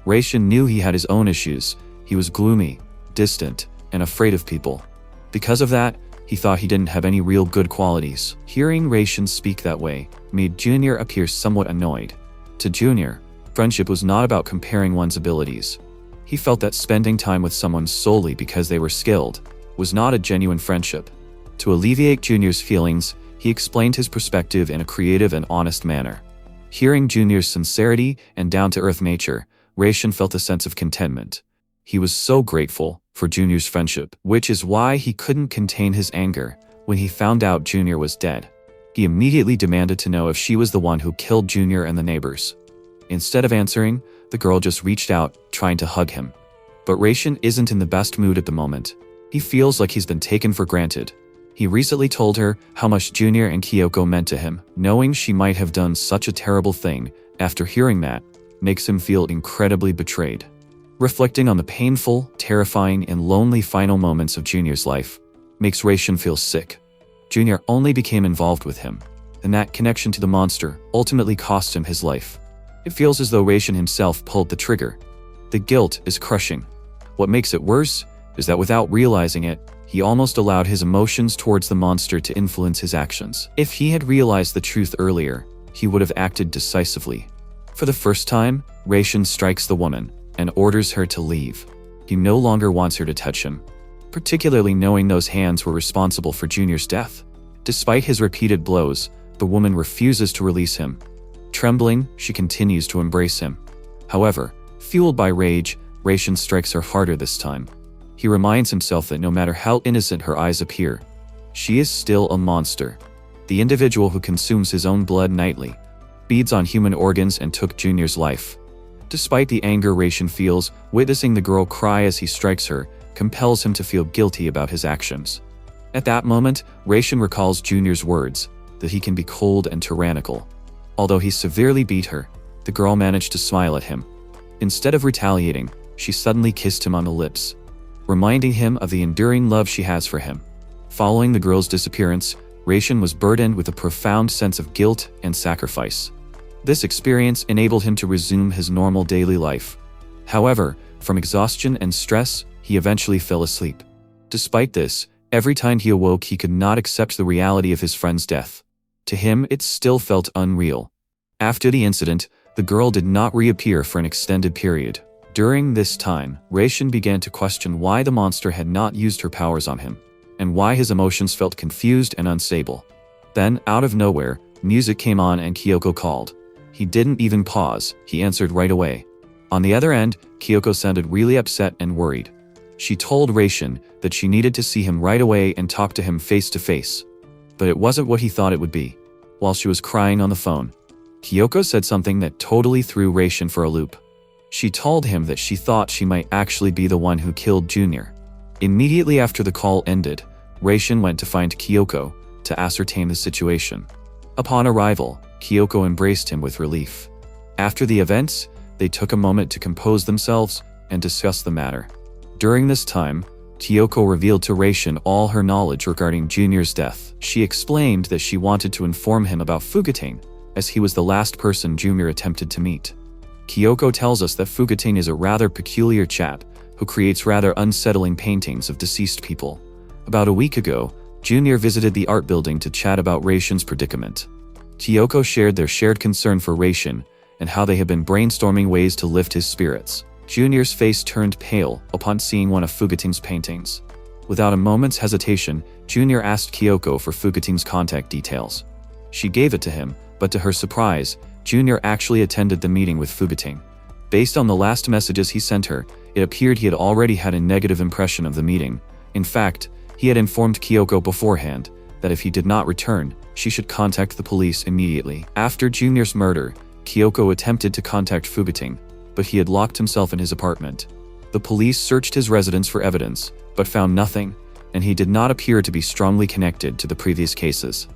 Reishin knew he had his own issues. He was gloomy, distant, and afraid of people. Because of that, he thought he didn't have any real good qualities. Hearing Reishin speak that way made Junior appear somewhat annoyed. To Junior, friendship was not about comparing one's abilities. He felt that spending time with someone solely because they were skilled was not a genuine friendship. To alleviate Junior's feelings, he explained his perspective in a creative and honest manner. Hearing Junior's sincerity and down-to-earth nature, Reishin felt a sense of contentment. He was so grateful for Junior's friendship, which is why he couldn't contain his anger when he found out Junior was dead. He immediately demanded to know if she was the one who killed Junior and the neighbors. Instead of answering, the girl just reached out, trying to hug him. But Reishin isn't in the best mood at the moment. He feels like he's been taken for granted. He recently told her how much Junior and Kyoko meant to him. Knowing she might have done such a terrible thing, after hearing that, makes him feel incredibly betrayed. Reflecting on the painful, terrifying, and lonely final moments of Junior's life makes Reishin feel sick. Junior only became involved with him, and that connection to the monster ultimately cost him his life. It feels as though Reishin himself pulled the trigger. The guilt is crushing. What makes it worse is that without realizing it, he almost allowed his emotions towards the monster to influence his actions. If he had realized the truth earlier, he would have acted decisively. For the first time, Reishin strikes the woman and orders her to leave. He no longer wants her to touch him, particularly knowing those hands were responsible for Junior's death. Despite his repeated blows, the woman refuses to release him. Trembling, she continues to embrace him. However, fueled by rage, Reishin strikes her harder this time. He reminds himself that no matter how innocent her eyes appear, she is still a monster. The individual who consumes his own blood nightly, feeds on human organs, and took Junior's life. Despite the anger Reishin feels, witnessing the girl cry as he strikes her compels him to feel guilty about his actions. At that moment, Reishin recalls Junior's words, that he can be cold and tyrannical. Although he severely beat her, the girl managed to smile at him. Instead of retaliating, she suddenly kissed him on the lips, reminding him of the enduring love she has for him. Following the girl's disappearance, Reishin was burdened with a profound sense of guilt and sacrifice. This experience enabled him to resume his normal daily life. However, from exhaustion and stress, he eventually fell asleep. Despite this, every time he awoke, he could not accept the reality of his friend's death. To him, it still felt unreal. After the incident, the girl did not reappear for an extended period. During this time, Reishin began to question why the monster had not used her powers on him, and why his emotions felt confused and unstable. Then, out of nowhere, music came on and Kyoko called. He didn't even pause, he answered right away. On the other end, Kyoko sounded really upset and worried. She told Reishin that she needed to see him right away and talk to him face to face. But it wasn't what he thought it would be. While she was crying on the phone, Kyoko said something that totally threw Reishin for a loop. She told him that she thought she might actually be the one who killed Junior. Immediately after the call ended, Reishin went to find Kyoko to ascertain the situation. Upon arrival, Kyoko embraced him with relief. After the events, they took a moment to compose themselves and discuss the matter. During this time, Kyoko revealed to Reishin all her knowledge regarding Junior's death. She explained that she wanted to inform him about Fugatane, as he was the last person Junior attempted to meet. Kyoko tells us that Fugatane is a rather peculiar chap who creates rather unsettling paintings of deceased people. About a week ago, Junior visited the art building to chat about Reishin's predicament. Kyoko shared their shared concern for Reishin and how they had been brainstorming ways to lift his spirits. Junior's face turned pale upon seeing one of Fugatane's paintings. Without a moment's hesitation, Junior asked Kyoko for Fugatane's contact details. She gave it to him, but to her surprise, Junior actually attended the meeting with Fugatane. Based on the last messages he sent her, it appeared he had already had a negative impression of the meeting. In fact, he had informed Kyoko beforehand that if he did not return, she should contact the police immediately. After Junior's murder, Kyoko attempted to contact Fugating, but he had locked himself in his apartment. The police searched his residence for evidence, but found nothing, and he did not appear to be strongly connected to the previous cases.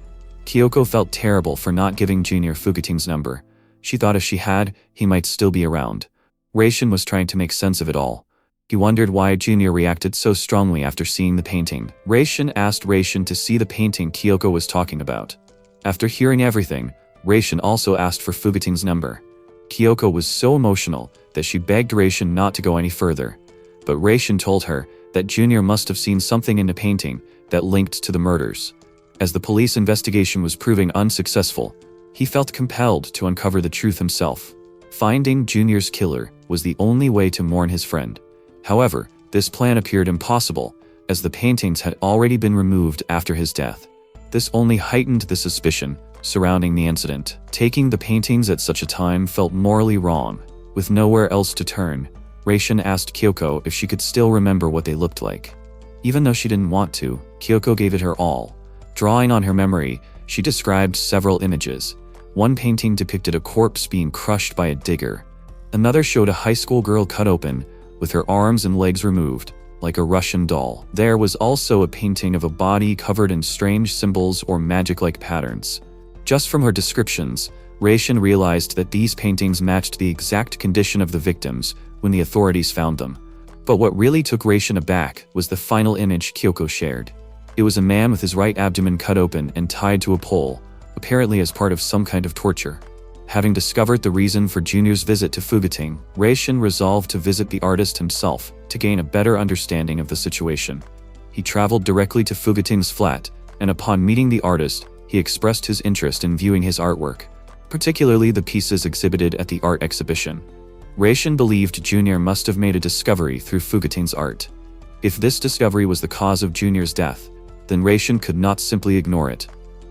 Kyoko felt terrible for not giving Junior Fugating's number. She thought if she had, he might still be around. Reishin was trying to make sense of it all. He wondered why Junior reacted so strongly after seeing the painting. Reishin asked Reishin to see the painting Kyoko was talking about. After hearing everything, Reishin also asked for Fugating's number. Kyoko was so emotional that she begged Reishin not to go any further. But Reishin told her that Junior must have seen something in the painting that linked to the murders. As the police investigation was proving unsuccessful, he felt compelled to uncover the truth himself. Finding Junior's killer was the only way to mourn his friend. However, this plan appeared impossible, as the paintings had already been removed after his death. This only heightened the suspicion surrounding the incident. Taking the paintings at such a time felt morally wrong. With nowhere else to turn, Reishin asked Kyoko if she could still remember what they looked like. Even though she didn't want to, Kyoko gave it her all. Drawing on her memory, she described several images. One painting depicted a corpse being crushed by a digger. Another showed a high school girl cut open, with her arms and legs removed, like a Russian doll. There was also a painting of a body covered in strange symbols or magic-like patterns. Just from her descriptions, Reishin realized that these paintings matched the exact condition of the victims when the authorities found them. But what really took Reishin aback was the final image Kyoko shared. It was a man with his right abdomen cut open and tied to a pole, apparently as part of some kind of torture. Having discovered the reason for Junior's visit to Fugating, Reishin resolved to visit the artist himself to gain a better understanding of the situation. He traveled directly to Fugating's flat, and upon meeting the artist, he expressed his interest in viewing his artwork, particularly the pieces exhibited at the art exhibition. Reishin believed Junior must have made a discovery through Fugating's art. If this discovery was the cause of Junior's death, then Reishin could not simply ignore it,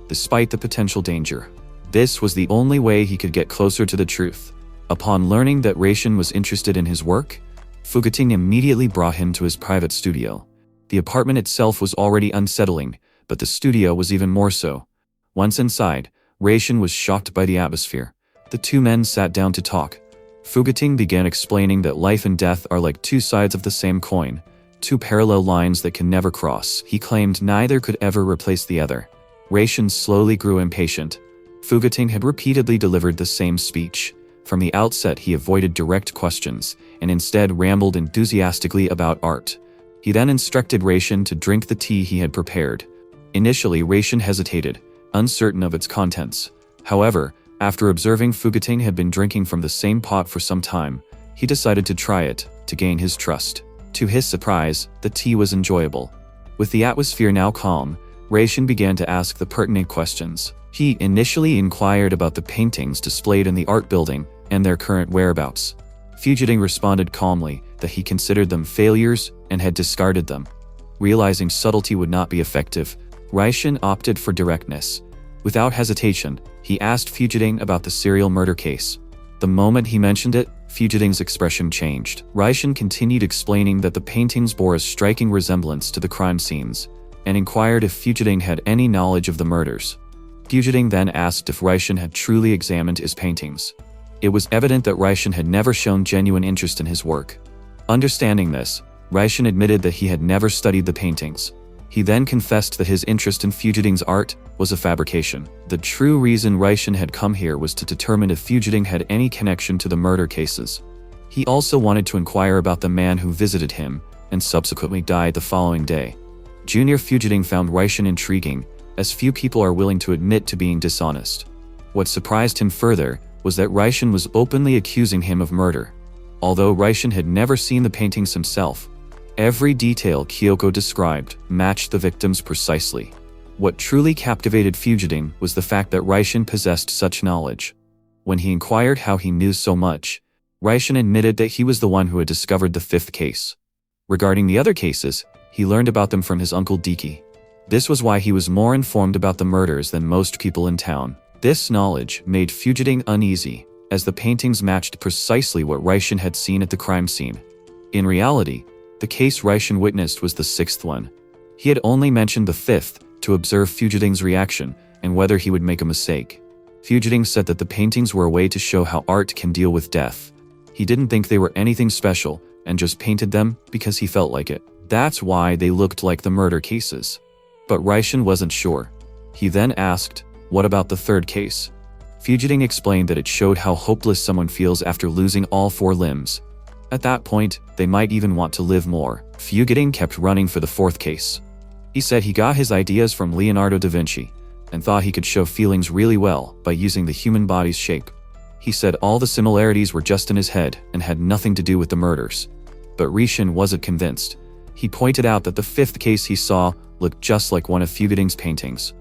despite the potential danger. This was the only way he could get closer to the truth. Upon learning that Reishin was interested in his work, Fugating immediately brought him to his private studio. The apartment itself was already unsettling, but the studio was even more so. Once inside, Reishin was shocked by the atmosphere. The two men sat down to talk. Fugating began explaining that life and death are like two sides of the same coin, two parallel lines that can never cross. He claimed neither could ever replace the other. Reishin slowly grew impatient. Fugating had repeatedly delivered the same speech. From the outset, he avoided direct questions, and instead rambled enthusiastically about art. He then instructed Reishin to drink the tea he had prepared. Initially, Reishin hesitated, uncertain of its contents. However, after observing Fugating had been drinking from the same pot for some time, he decided to try it, to gain his trust. To his surprise, the tea was enjoyable. With the atmosphere now calm, Reishin began to ask the pertinent questions. He initially inquired about the paintings displayed in the art building and their current whereabouts. Fugating responded calmly that he considered them failures and had discarded them. Realizing subtlety would not be effective, Reishin opted for directness. Without hesitation, he asked Fugating about the serial murder case. The moment he mentioned it, Fugating's expression changed. Reishin continued explaining that the paintings bore a striking resemblance to the crime scenes, and inquired if Fugating had any knowledge of the murders. Fugating then asked if Reishin had truly examined his paintings. It was evident that Reishin had never shown genuine interest in his work. Understanding this, Reishin admitted that he had never studied the paintings. He then confessed that his interest in Fugating's art was a fabrication. The true reason Reishin had come here was to determine if Fugating had any connection to the murder cases. He also wanted to inquire about the man who visited him and subsequently died the following day. Junior Fugating found Reishin intriguing, as few people are willing to admit to being dishonest. What surprised him further was that Reishin was openly accusing him of murder. Although Reishin had never seen the paintings himself, every detail Kyoko described matched the victims precisely. What truly captivated Fugating was the fact that Reishin possessed such knowledge. When he inquired how he knew so much, Reishin admitted that he was the one who had discovered the fifth case. Regarding the other cases, he learned about them from his uncle Diki. This was why he was more informed about the murders than most people in town. This knowledge made Fugating uneasy, as the paintings matched precisely what Reishin had seen at the crime scene. In reality, the case Reishin witnessed was the sixth one. He had only mentioned the fifth to observe Fugating's reaction and whether he would make a mistake. Fugiting said that the paintings were a way to show how art can deal with death. He didn't think they were anything special and just painted them because he felt like it. That's why they looked like the murder cases. But Raishin wasn't sure. He then asked, "What about the third case?" Fugiting explained that it showed how hopeless someone feels after losing all 4 limbs. At that point, they might even want to live more. Fugiting kept running for the 4th case. He said he got his ideas from Leonardo da Vinci and thought he could show feelings really well by using the human body's shape. He said all the similarities were just in his head and had nothing to do with the murders. But Raishin wasn't convinced. He pointed out that the 5th case he saw looked just like one of Fugiting's paintings.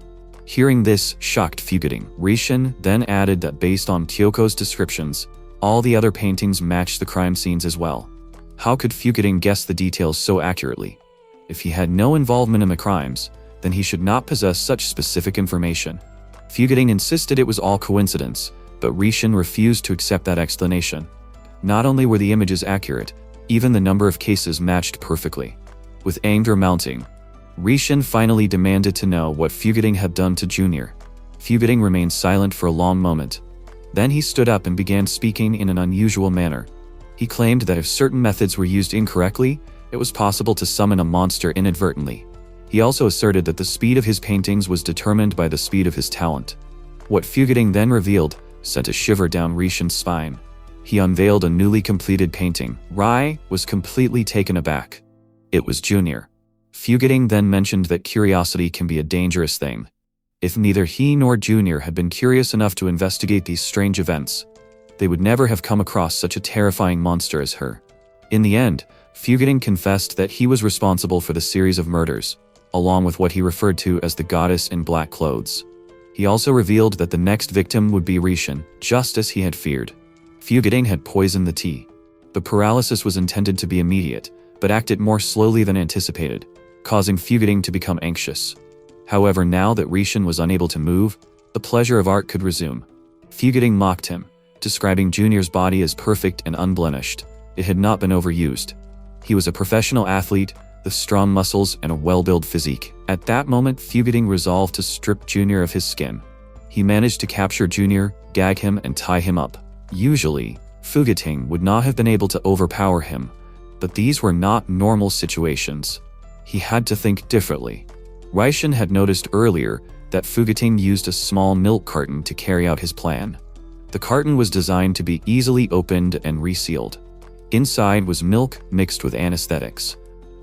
Hearing this shocked Fugiting. Raishin then added that based on Kyoko's descriptions, all the other paintings matched the crime scenes as well. How could Fugiting guess the details so accurately? If he had no involvement in the crimes, then he should not possess such specific information. Fugiting insisted it was all coincidence, but Raishin refused to accept that explanation. Not only were the images accurate, even the number of cases matched perfectly. With anger mounting, Raishin finally demanded to know what Fugiting had done to Junior. Fugiting remained silent for a long moment. Then he stood up and began speaking in an unusual manner. He claimed that if certain methods were used incorrectly, it was possible to summon a monster inadvertently. He also asserted that the speed of his paintings was determined by the speed of his talent. What Fugiting then revealed sent a shiver down Raishin's spine. He unveiled a newly completed painting. Rai was completely taken aback. It was Junior. Fugiting then mentioned that curiosity can be a dangerous thing. If neither he nor Junior had been curious enough to investigate these strange events, they would never have come across such a terrifying monster as her. In the end, Fugiting confessed that he was responsible for the series of murders, along with what he referred to as the goddess in black clothes. He also revealed that the next victim would be Raishin, just as he had feared. Fugiting had poisoned the tea. The paralysis was intended to be immediate, but acted more slowly than anticipated, causing Fugiting to become anxious. However, now that Raishin was unable to move, the pleasure of art could resume. Fugiting mocked him, describing Junior's body as perfect and unblemished. It had not been overused. He was a professional athlete, with strong muscles and a well-built physique. At that moment, Fugiting resolved to strip Junior of his skin. He managed to capture Junior, gag him, and tie him up. Usually, Fugiting would not have been able to overpower him, but these were not normal situations. He had to think differently. Raishin had noticed earlier that Fugiting used a small milk carton to carry out his plan. The carton was designed to be easily opened and resealed. Inside was milk mixed with anesthetics.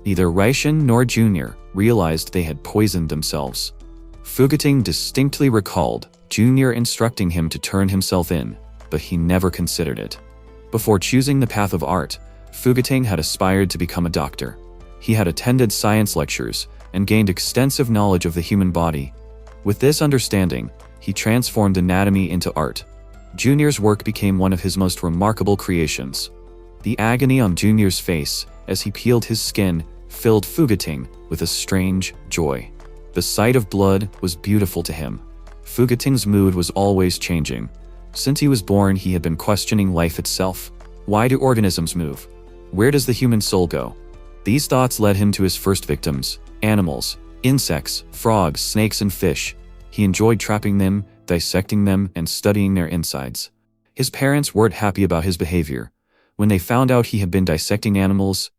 Neither Raishin nor Junior realized they had poisoned themselves. Fugiting distinctly recalled Junior instructing him to turn himself in, but he never considered it. Before choosing the path of art, Fugiting had aspired to become a doctor. He had attended science lectures and gained extensive knowledge of the human body. With this understanding, he transformed anatomy into art. Junior's work became one of his most remarkable creations. The agony on Junior's face as he peeled his skin filled Fugiting with a strange joy. The sight of blood was beautiful to him. Fugiting's mood was always changing. Since he was born, he had been questioning life itself. Why do organisms move? Where does the human soul go? These thoughts led him to his first victims: animals, insects, frogs, snakes, and fish. He enjoyed trapping them, dissecting them, and studying their insides. His parents weren't happy about his behavior. When they found out he had been dissecting animals,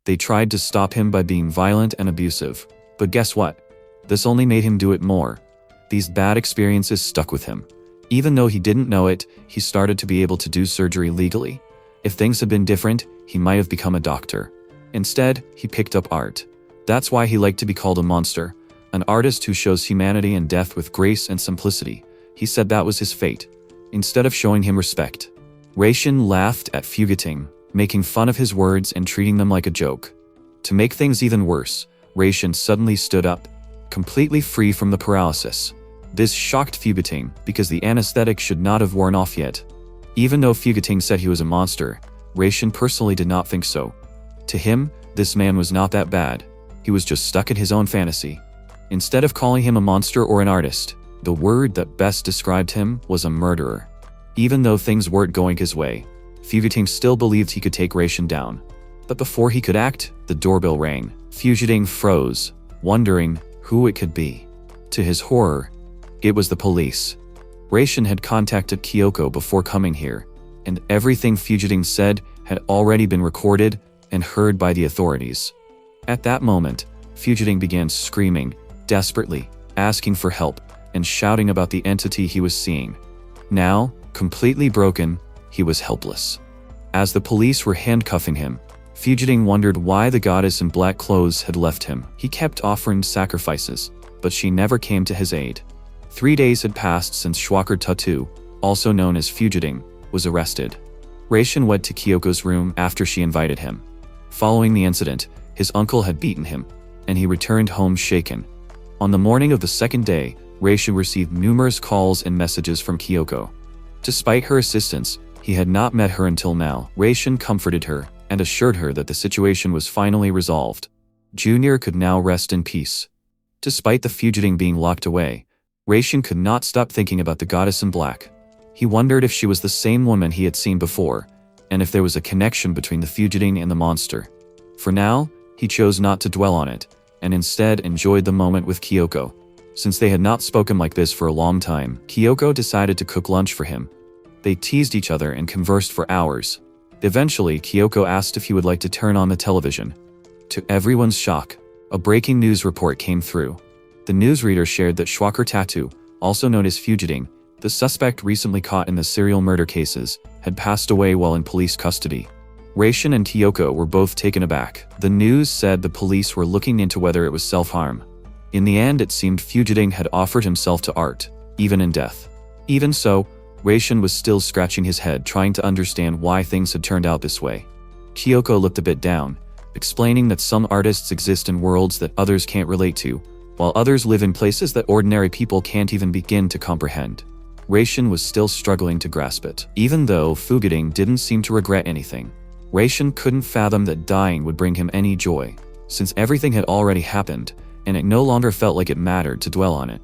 they tried to stop him by being violent and abusive. But guess what? This only made him do it more. These bad experiences stuck with him. Even though he didn't know it, he started to be able to do surgery legally. If things had been different, he might have become a doctor. Instead, he picked up art. That's why he liked to be called a monster, an artist who shows humanity and death with grace and simplicity. He said that was his fate, instead of showing him respect. Raishin laughed at Fugiting, making fun of his words and treating them like a joke. To make things even worse, Raishin suddenly stood up, completely free from the paralysis. This shocked Fugiting because the anesthetic should not have worn off yet. Even though Fugiting said he was a monster, Raishin personally did not think so. To him, this man was not that bad. He was just stuck in his own fantasy. Instead of calling him a monster or an artist, the word that best described him was a murderer. Even though things weren't going his way, Fugiting still believed he could take Raishin down. But before he could act, the doorbell rang. Fugiting froze, wondering who it could be. To his horror, it was the police. Reishin had contacted Kyoko before coming here, and everything Fugiting said had already been recorded and heard by the authorities. At that moment, Fugiting began screaming, desperately, asking for help, and shouting about the entity he was seeing. Now, completely broken, he was helpless. As the police were handcuffing him, Fugiting wondered why the goddess in black clothes had left him. He kept offering sacrifices, but she never came to his aid. 3 days had passed since Schwacher Tattoo, also known as Fugiting, was arrested. Reishin went to Kyoko's room after she invited him. Following the incident, his uncle had beaten him, and he returned home shaken. On the morning of the second day, Reishin received numerous calls and messages from Kyoko. Despite her assistance, he had not met her until now. Reishin comforted her and assured her that the situation was finally resolved. Junior could now rest in peace. Despite the Fugiting being locked away, Reishin could not stop thinking about the goddess in black. He wondered if she was the same woman he had seen before, and if there was a connection between the Fugiting and the monster. For now, he chose not to dwell on it, and instead enjoyed the moment with Kyoko. Since they had not spoken like this for a long time, Kyoko decided to cook lunch for him. They teased each other and conversed for hours. Eventually, Kyoko asked if he would like to turn on the television. To everyone's shock, a breaking news report came through. The newsreader shared that Schwacher Tattoo, also known as Fugiting, the suspect recently caught in the serial murder cases, had passed away while in police custody. Reishin and Kyoko were both taken aback. The news said the police were looking into whether it was self-harm. In the end, it seemed Fugiting had offered himself to art, even in death. Even so, Reishin was still scratching his head trying to understand why things had turned out this way. Kyoko looked a bit down, explaining that some artists exist in worlds that others can't relate to, while others live in places that ordinary people can't even begin to comprehend. Reishin was still struggling to grasp it. Even though Fugiting didn't seem to regret anything, Reishin couldn't fathom that dying would bring him any joy, since everything had already happened, and it no longer felt like it mattered to dwell on it.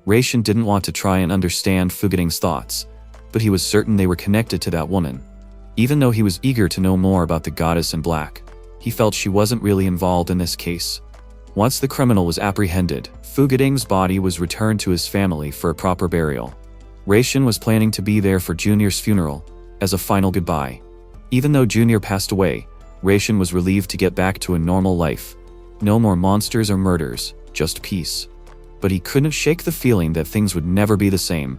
Reishin didn't want to try and understand Fugiting's thoughts, but he was certain they were connected to that woman. Even though he was eager to know more about the goddess in black, he felt she wasn't really involved in this case. Once the criminal was apprehended, Fugiting's body was returned to his family for a proper burial. Reishin was planning to be there for Junior's funeral, as a final goodbye. Even though Junior passed away, Reishin was relieved to get back to a normal life. No more monsters or murders, just peace. But he couldn't shake the feeling that things would never be the same.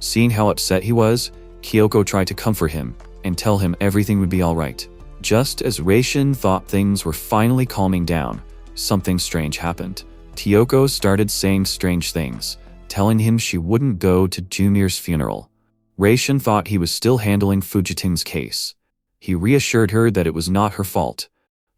Seeing how upset he was, Kyoko tried to comfort him and tell him everything would be alright. Just as Reishin thought things were finally calming down, something strange happened. Kyoko started saying strange things, telling him she wouldn't go to Junior's funeral. Reishin thought he was still handling Fugiting's case. He reassured her that it was not her fault.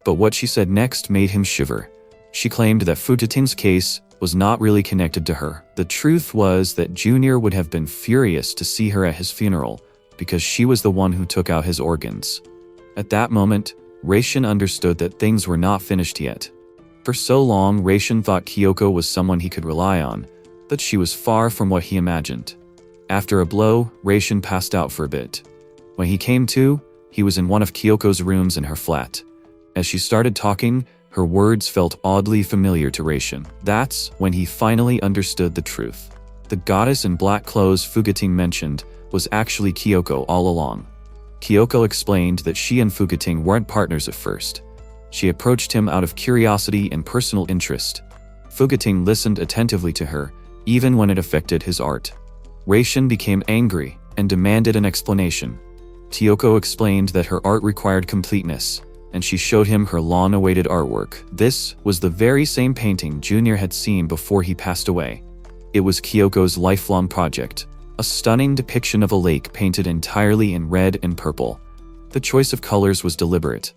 But what she said next made him shiver. She claimed that Fugiting's case was not really connected to her. The truth was that Junior would have been furious to see her at his funeral, because she was the one who took out his organs. At that moment, Reishin understood that things were not finished yet. For so long, Reishin thought Kyoko was someone he could rely on, but she was far from what he imagined. After a blow, Reishin passed out for a bit. When he came to, he was in one of Kyoko's rooms in her flat. As she started talking, her words felt oddly familiar to Reishin. That's when he finally understood the truth. The goddess in black clothes Fugiting mentioned was actually Kyoko all along. Kyoko explained that she and Fugiting weren't partners at first. She approached him out of curiosity and personal interest. Fugiting listened attentively to her, even when it affected his art. Reishin became angry and demanded an explanation. Kyoko explained that her art required completeness, and she showed him her long-awaited artwork. This was the very same painting Junior had seen before he passed away. It was Kyoko's lifelong project, a stunning depiction of a lake painted entirely in red and purple. The choice of colors was deliberate.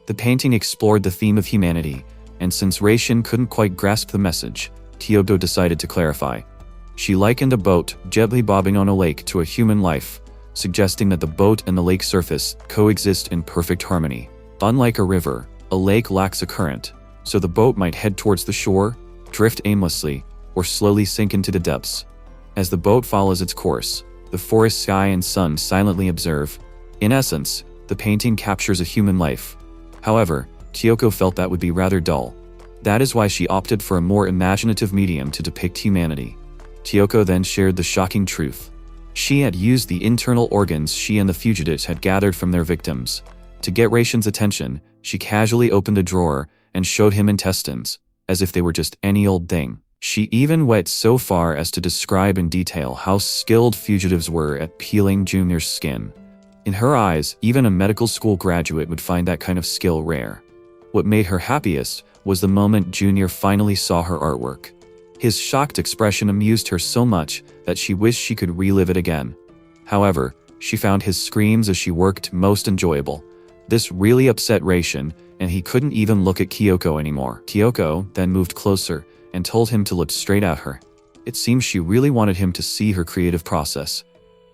The painting explored the theme of humanity, and since Reishin couldn't quite grasp the message, Kyoko decided to clarify. She likened a boat gently bobbing on a lake to a human life, suggesting that the boat and the lake surface coexist in perfect harmony. Unlike a river, a lake lacks a current, so the boat might head towards the shore, drift aimlessly, or slowly sink into the depths. As the boat follows its course, the forest sky and sun silently observe. In essence, the painting captures a human life. However, Kyoko felt that would be rather dull. That is why she opted for a more imaginative medium to depict humanity. Kyoko then shared the shocking truth. She had used the internal organs she and the fugitives had gathered from their victims. To get Ration's attention, she casually opened a drawer and showed him intestines, as if they were just any old thing. She even went so far as to describe in detail how skilled fugitives were at peeling Junior's skin. In her eyes, even a medical school graduate would find that kind of skill rare. What made her happiest was the moment Junior finally saw her artwork. His shocked expression amused her so much that she wished she could relive it again. However, she found his screams as she worked most enjoyable. This really upset Ration, and he couldn't even look at Kyoko anymore. Kyoko then moved closer and told him to look straight at her. It seems she really wanted him to see her creative process.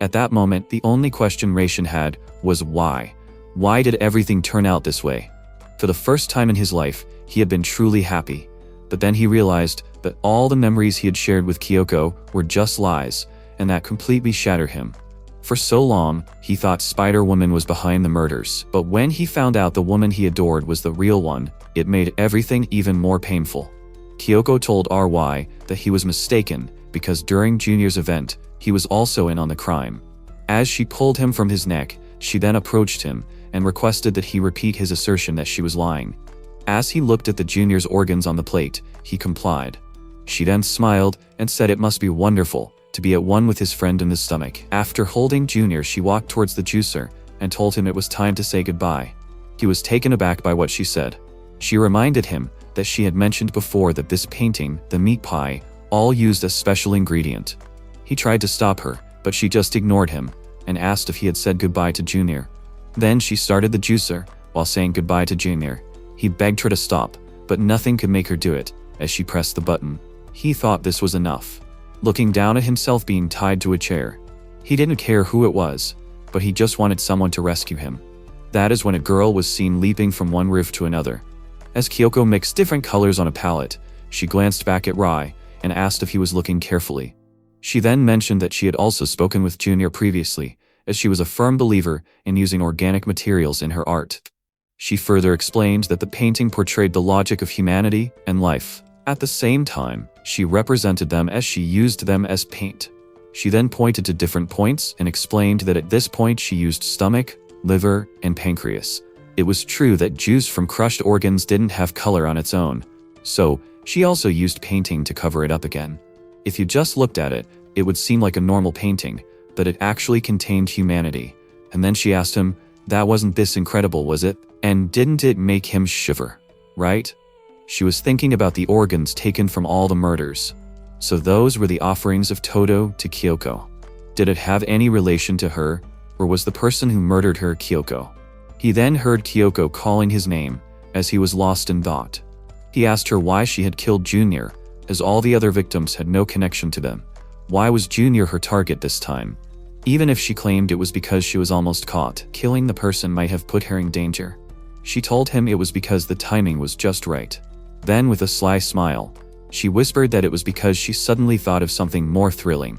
At that moment, the only question Ration had was why. Why did everything turn out this way? For the first time in his life, he had been truly happy. But then he realized that all the memories he had shared with Kyoko were just lies, and that completely shattered him. For so long, he thought Spider-Woman was behind the murders, but when he found out the woman he adored was the real one, it made everything even more painful. Kyoko told RY that he was mistaken because during Junior's event, he was also in on the crime. As she pulled him from his neck, she then approached him and requested that he repeat his assertion that she was lying. As he looked at the Junior's organs on the plate, he complied. She then smiled and said it must be wonderful to be at one with his friend in the stomach. After holding Junior, she walked towards the juicer and told him it was time to say goodbye. He was taken aback by what she said. She reminded him that she had mentioned before that this painting, the meat pie, all used a special ingredient. He tried to stop her, but she just ignored him and asked if he had said goodbye to Junior. Then she started the juicer while saying goodbye to Junior. He begged her to stop, but nothing could make her do it as she pressed the button. He thought this was enough. Looking down at himself being tied to a chair. He didn't care who it was, but he just wanted someone to rescue him. That is when a girl was seen leaping from one roof to another. As Kyoko mixed different colors on a palette, she glanced back at Rai and asked if he was looking carefully. She then mentioned that she had also spoken with Junior previously, as she was a firm believer in using organic materials in her art. She further explained that the painting portrayed the logic of humanity and life. At the same time, she represented them as she used them as paint. She then pointed to different points and explained that at this point she used stomach, liver, and pancreas. It was true that juice from crushed organs didn't have color on its own, so she also used painting to cover it up again. If you just looked at it, it would seem like a normal painting, but it actually contained humanity. And then she asked him, "That wasn't this incredible, was it? And didn't it make him shiver, right?" She was thinking about the organs taken from all the murders. So those were the offerings of Todo to Kyoko. Did it have any relation to her, or was the person who murdered her Kyoko? He then heard Kyoko calling his name, as he was lost in thought. He asked her why she had killed Junior, as all the other victims had no connection to them. Why was Junior her target this time? Even if she claimed it was because she was almost caught, killing the person might have put her in danger. She told him it was because the timing was just right. Then with a sly smile, she whispered that it was because she suddenly thought of something more thrilling.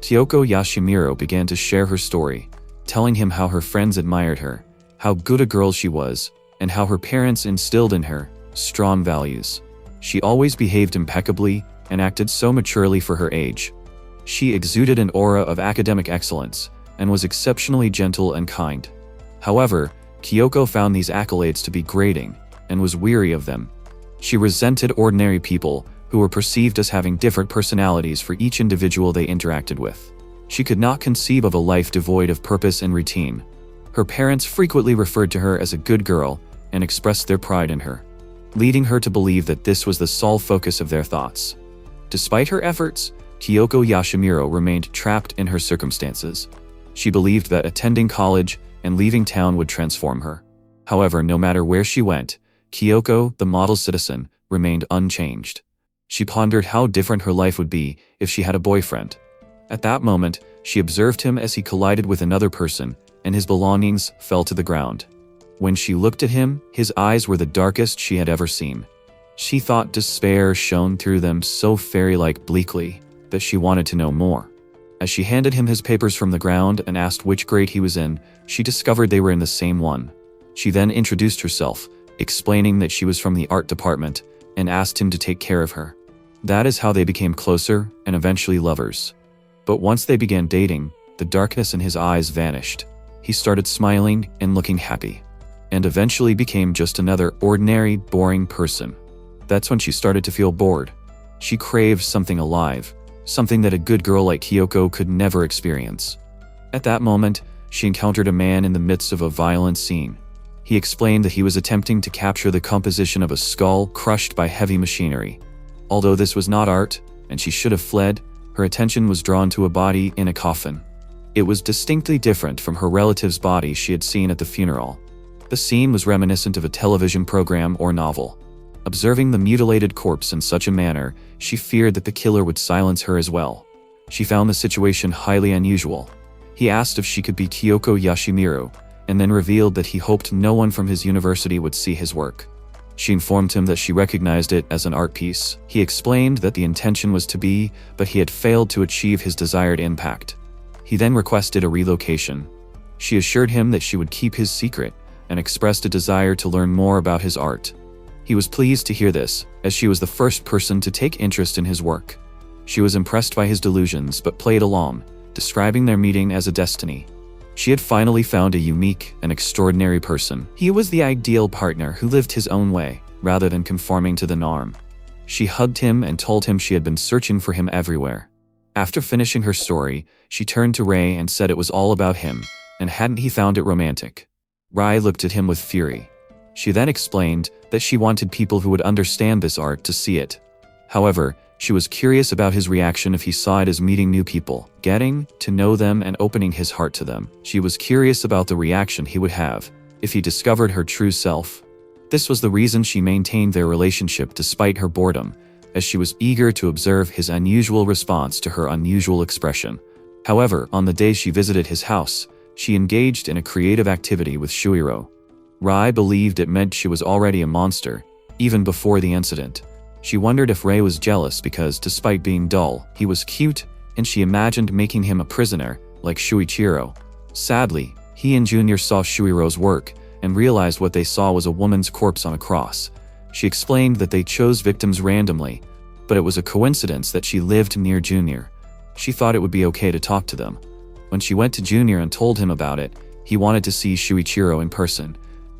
Kyoko Yashimiro began to share her story, telling him how her friends admired her, how good a girl she was, and how her parents instilled in her strong values. She always behaved impeccably and acted so maturely for her age. She exuded an aura of academic excellence and was exceptionally gentle and kind. However, Kyoko found these accolades to be grating and was weary of them. She resented ordinary people who were perceived as having different personalities for each individual they interacted with. She could not conceive of a life devoid of purpose and routine. Her parents frequently referred to her as a good girl and expressed their pride in her, leading her to believe that this was the sole focus of their thoughts. Despite her efforts, Kyoko Yashimiro remained trapped in her circumstances. She believed that attending college and leaving town would transform her. However, no matter where she went, Kyoko, the model citizen, remained unchanged. She pondered how different her life would be if she had a boyfriend. At that moment, she observed him as he collided with another person, and his belongings fell to the ground. When she looked at him, his eyes were the darkest she had ever seen. She thought despair shone through them so fairy-like bleakly that she wanted to know more. As she handed him his papers from the ground and asked which grade he was in, she discovered they were in the same one. She then introduced herself, explaining that she was from the art department, and asked him to take care of her. That is how they became closer and eventually lovers. But once they began dating, the darkness in his eyes vanished. He started smiling and looking happy, and eventually became just another ordinary, boring person. That's when she started to feel bored. She craved something alive, something that a good girl like Kyoko could never experience. At that moment, she encountered a man in the midst of a violent scene. He explained that he was attempting to capture the composition of a skull crushed by heavy machinery. Although this was not art, and she should have fled, her attention was drawn to a body in a coffin. It was distinctly different from her relative's body she had seen at the funeral. The scene was reminiscent of a television program or novel. Observing the mutilated corpse in such a manner, she feared that the killer would silence her as well. She found the situation highly unusual. He asked if she could be Kyoko Yoshimiru, and then revealed that he hoped no one from his university would see his work. She informed him that she recognized it as an art piece. He explained that the intention was to be, but he had failed to achieve his desired impact. He then requested a relocation. She assured him that she would keep his secret, and expressed a desire to learn more about his art. He was pleased to hear this, as she was the first person to take interest in his work. She was impressed by his delusions but played along, describing their meeting as a destiny. She had finally found a unique and extraordinary person. He was the ideal partner who lived his own way, rather than conforming to the norm. She hugged him and told him she had been searching for him everywhere. After finishing her story, she turned to Ray and said it was all about him, and hadn't he found it romantic? Rai looked at him with fury. She then explained that she wanted people who would understand this art to see it. However, she was curious about his reaction if he saw it as meeting new people, getting to know them and opening his heart to them. She was curious about the reaction he would have if he discovered her true self. This was the reason she maintained their relationship despite her boredom, as she was eager to observe his unusual response to her unusual expression. However, on the day she visited his house, she engaged in a creative activity with Shuiro. Rai believed it meant she was already a monster, even before the incident. She wondered if Ray was jealous because, despite being dull, he was cute, and she imagined making him a prisoner, like Shuichiro. Sadly, he and Junior saw Shuiro's work, and realized what they saw was a woman's corpse on a cross. She explained that they chose victims randomly, but it was a coincidence that she lived near Junior. She thought it would be okay to talk to them. When she went to Junior and told him about it, he wanted to see Shuichiro in person.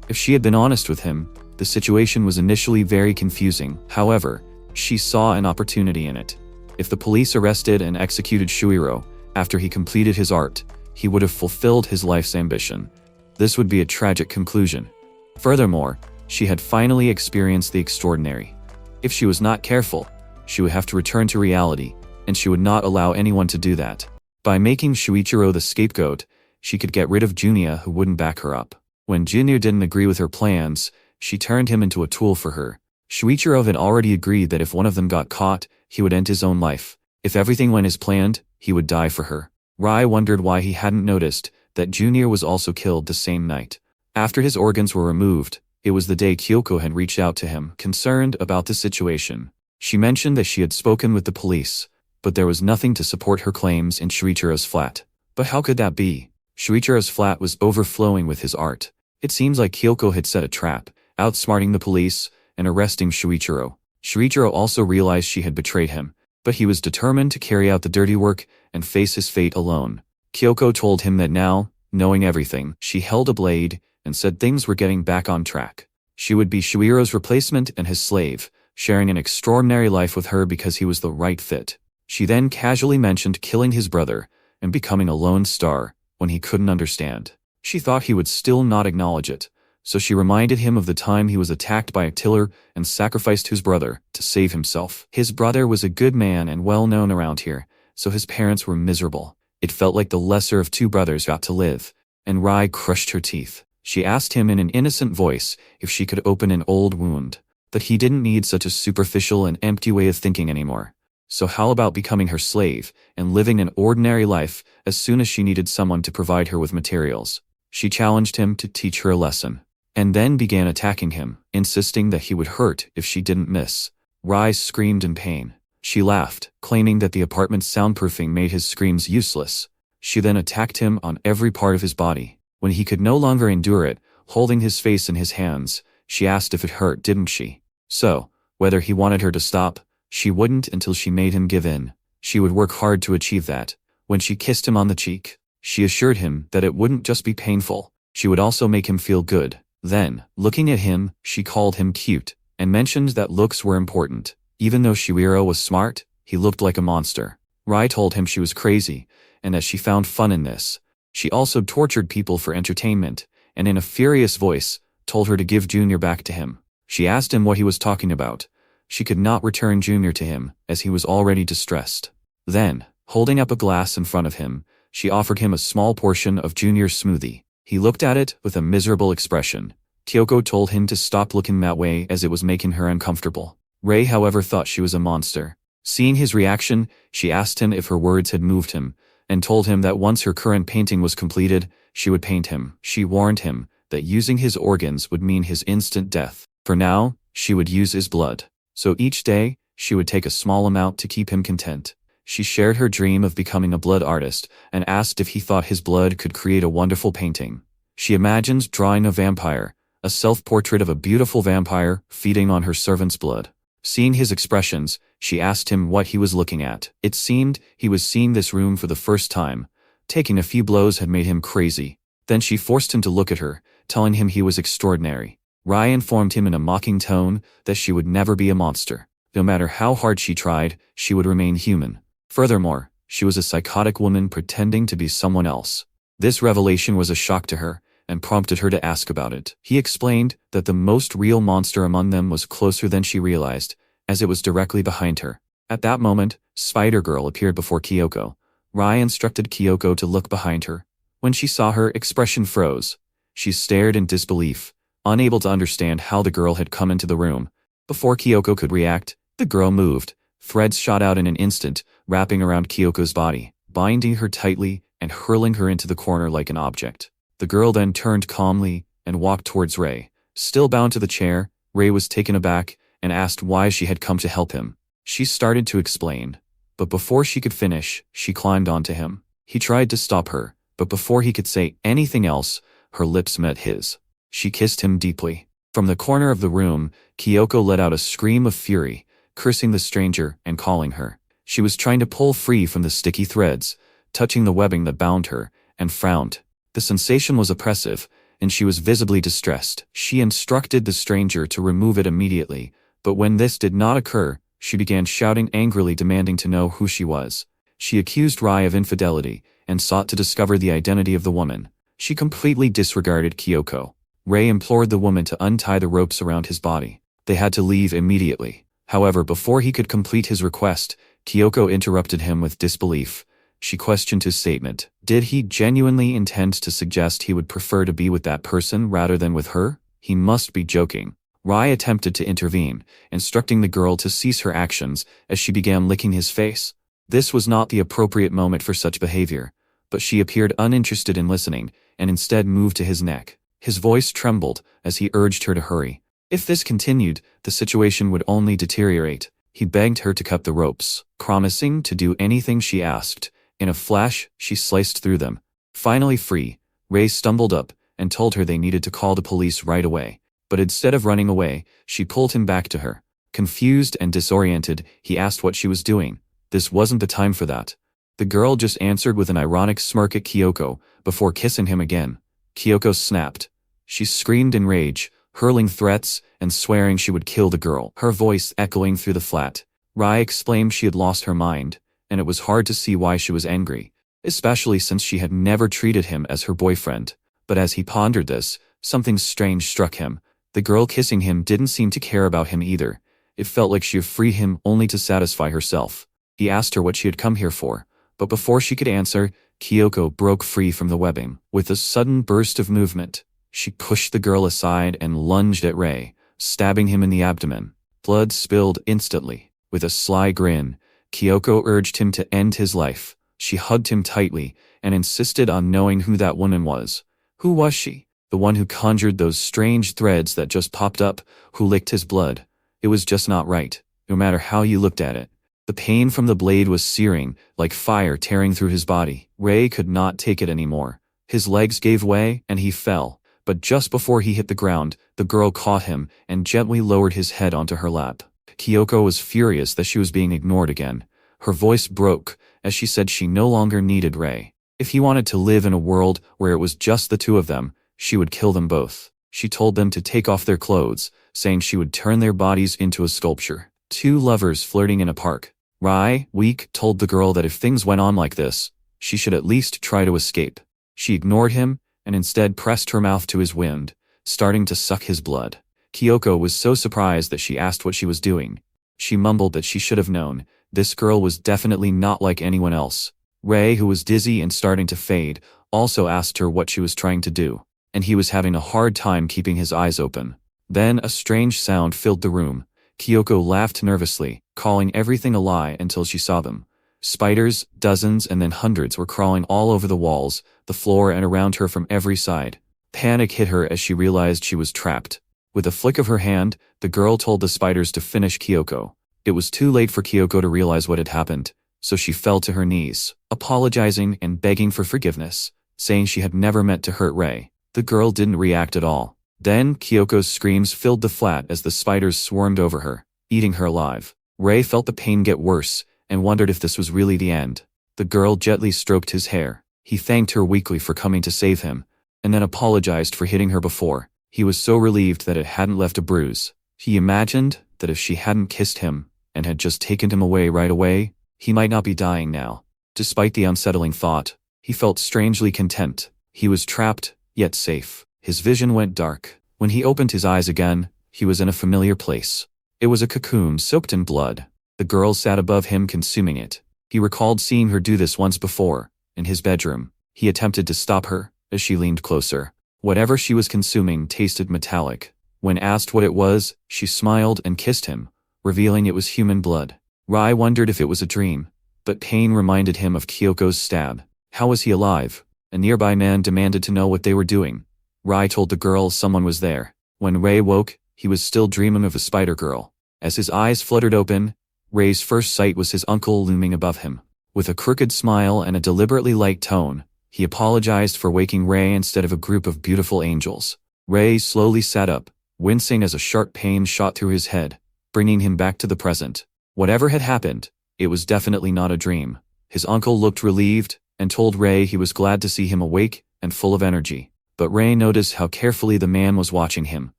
If she had been honest with him, the situation was initially very confusing. However, she saw an opportunity in it. If the police arrested and executed Shuiro after he completed his art, he would have fulfilled his life's ambition. This would be a tragic conclusion. Furthermore, she had finally experienced the extraordinary. If she was not careful, she would have to return to reality, and she would not allow anyone to do that. By making Shuichiro the scapegoat, she could get rid of Junia, who wouldn't back her up. When Junior didn't agree with her plans, she turned him into a tool for her. Shuichiro had already agreed that if one of them got caught, he would end his own life. If everything went as planned, he would die for her. Rai wondered why he hadn't noticed that Junior was also killed the same night. After his organs were removed, it was the day Kyoko had reached out to him, concerned about the situation. She mentioned that she had spoken with the police, but there was nothing to support her claims in Shuichiro's flat. But how could that be? Shuichiro's flat was overflowing with his art. It seems like Kyoko had set a trap, outsmarting the police and arresting Shuichiro. Shuichiro also realized she had betrayed him, but he was determined to carry out the dirty work and face his fate alone. Kyoko told him that now, knowing everything, she held a blade and said things were getting back on track. She would be Shuichiro's replacement and his slave, sharing an extraordinary life with her because he was the right fit. She then casually mentioned killing his brother and becoming a lone star when he couldn't understand. She thought he would still not acknowledge it, so she reminded him of the time he was attacked by a tiller and sacrificed his brother to save himself. His brother was a good man and well known around here, so his parents were miserable. It felt like the lesser of two brothers got to live, and Rai crushed her teeth. She asked him in an innocent voice if she could open an old wound, that he didn't need such a superficial and empty way of thinking anymore. So how about becoming her slave and living an ordinary life as soon as she needed someone to provide her with materials? She challenged him to teach her a lesson, and then began attacking him, insisting that he would hurt if she didn't miss. Rai screamed in pain. She laughed, claiming that the apartment's soundproofing made his screams useless. She then attacked him on every part of his body. When he could no longer endure it, holding his face in his hands, she asked if it hurt, didn't she? So, whether he wanted her to stop, she wouldn't until she made him give in. She would work hard to achieve that. When she kissed him on the cheek, She assured him that it wouldn't just be painful, she would also make him feel good. Then, looking at him, she called him cute, and mentioned that looks were important. Even though Shiwiro was smart, he looked like a monster. Rai told him she was crazy, and that she found fun in this. She also tortured people for entertainment, and in a furious voice, told her to give Junior back to him. She asked him what he was talking about. She could not return Junior to him, as he was already distressed. Then, holding up a glass in front of him, she offered him a small portion of Junior's smoothie. He looked at it with a miserable expression. Kyoko told him to stop looking that way as it was making her uncomfortable. Ray, however, thought she was a monster. Seeing his reaction, she asked him if her words had moved him, and told him that once her current painting was completed, she would paint him. She warned him that using his organs would mean his instant death. For now, she would use his blood. So each day, she would take a small amount to keep him content. She shared her dream of becoming a blood artist and asked if he thought his blood could create a wonderful painting. She imagined drawing a vampire, a self-portrait of a beautiful vampire feeding on her servant's blood. Seeing his expressions, she asked him what he was looking at. It seemed he was seeing this room for the first time. Taking a few blows had made him crazy. Then she forced him to look at her, telling him he was extraordinary. Rai informed him in a mocking tone that she would never be a monster. No matter how hard she tried, she would remain human. Furthermore, she was a psychotic woman pretending to be someone else. This revelation was a shock to her, and prompted her to ask about it. He explained that the most real monster among them was closer than she realized, as it was directly behind her. At that moment, Spider-Girl appeared before Kyoko. Rai instructed Kyoko to look behind her. When she saw her, expression froze. She stared in disbelief, unable to understand how the girl had come into the room. Before Kyoko could react, the girl moved. Threads shot out in an instant, wrapping around Kyoko's body, binding her tightly and hurling her into the corner like an object. The girl then turned calmly and walked towards Ray. Still bound to the chair, Ray was taken aback and asked why she had come to help him. She started to explain, but before she could finish, she climbed onto him. He tried to stop her, but before he could say anything else, her lips met his. She kissed him deeply. From the corner of the room, Kyoko let out a scream of fury, cursing the stranger and calling her. She was trying to pull free from the sticky threads, touching the webbing that bound her, and frowned. The sensation was oppressive, and she was visibly distressed. She instructed the stranger to remove it immediately, but when this did not occur, she began shouting angrily, demanding to know who she was. She accused Rai of infidelity, and sought to discover the identity of the woman. She completely disregarded Kyoko. Ray implored the woman to untie the ropes around his body. They had to leave immediately. However, before he could complete his request, Kyoko interrupted him with disbelief. She questioned his statement. Did he genuinely intend to suggest he would prefer to be with that person rather than with her? He must be joking. Rai attempted to intervene, instructing the girl to cease her actions as she began licking his face. This was not the appropriate moment for such behavior, but she appeared uninterested in listening and instead moved to his neck. His voice trembled as he urged her to hurry. If this continued, the situation would only deteriorate. He begged her to cut the ropes, promising to do anything she asked. In a flash, she sliced through them. Finally free, Ray stumbled up and told her they needed to call the police right away. But instead of running away, she pulled him back to her. Confused and disoriented, he asked what she was doing. This wasn't the time for that. The girl just answered with an ironic smirk at Kyoko, before kissing him again. Kyoko snapped. She screamed in rage, hurling threats and swearing she would kill the girl, her voice echoing through the flat. Rai explained she had lost her mind, and it was hard to see why she was angry, especially since she had never treated him as her boyfriend. But as he pondered this, something strange struck him. The girl kissing him didn't seem to care about him either. It felt like she would free him only to satisfy herself. He asked her what she had come here for, but before she could answer, Kyoko broke free from the webbing. With a sudden burst of movement, she pushed the girl aside and lunged at Ray, stabbing him in the abdomen. Blood spilled instantly. With a sly grin, Kyoko urged him to end his life. She hugged him tightly and insisted on knowing who that woman was. Who was she? The one who conjured those strange threads that just popped up, who licked his blood. It was just not right, no matter how you looked at it. The pain from the blade was searing, like fire tearing through his body. Ray could not take it anymore. His legs gave way and he fell. But just before he hit the ground, the girl caught him and gently lowered his head onto her lap. Kyoko was furious that she was being ignored again. Her voice broke as she said she no longer needed Ray. If he wanted to live in a world where it was just the two of them, she would kill them both. She told them to take off their clothes, saying she would turn their bodies into a sculpture. Two lovers flirting in a park. Rai, weak, told the girl that if things went on like this, she should at least try to escape. She ignored him, and instead pressed her mouth to his wound, starting to suck his blood. Kyoko was so surprised that she asked what she was doing. She mumbled that she should have known. This girl was definitely not like anyone else. Ray, who was dizzy and starting to fade, also asked her what she was trying to do, and he was having a hard time keeping his eyes open. Then a strange sound filled the room. Kyoko laughed nervously, calling everything a lie until she saw them. Spiders, dozens and then hundreds were crawling all over the walls, the floor and around her from every side. Panic hit her as she realized she was trapped. With a flick of her hand, the girl told the spiders to finish Kyoko. It was too late for Kyoko to realize what had happened, so she fell to her knees, apologizing and begging for forgiveness, saying she had never meant to hurt Ray. The girl didn't react at all. Then Kyoko's screams filled the flat as the spiders swarmed over her, eating her alive. Ray felt the pain get worse and wondered if this was really the end. The girl gently stroked his hair. He thanked her weakly for coming to save him, and then apologized for hitting her before. He was so relieved that it hadn't left a bruise. He imagined that if she hadn't kissed him and had just taken him away right away, he might not be dying now. Despite the unsettling thought, he felt strangely content. He was trapped, yet safe. His vision went dark. When he opened his eyes again, he was in a familiar place. It was a cocoon soaked in blood. The girl sat above him consuming it. He recalled seeing her do this once before, in his bedroom. He attempted to stop her, as she leaned closer. Whatever she was consuming tasted metallic. When asked what it was, she smiled and kissed him, revealing it was human blood. Rai wondered if it was a dream, but pain reminded him of Kyoko's stab. How was he alive? A nearby man demanded to know what they were doing. Rai told the girl someone was there. When Ray woke, he was still dreaming of a spider girl. As his eyes fluttered open, Ray's first sight was his uncle looming above him. With a crooked smile and a deliberately light tone, he apologized for waking Ray instead of a group of beautiful angels. Ray slowly sat up, wincing as a sharp pain shot through his head, bringing him back to the present. Whatever had happened, it was definitely not a dream. His uncle looked relieved and told Ray he was glad to see him awake and full of energy. But Ray noticed how carefully the man was watching him.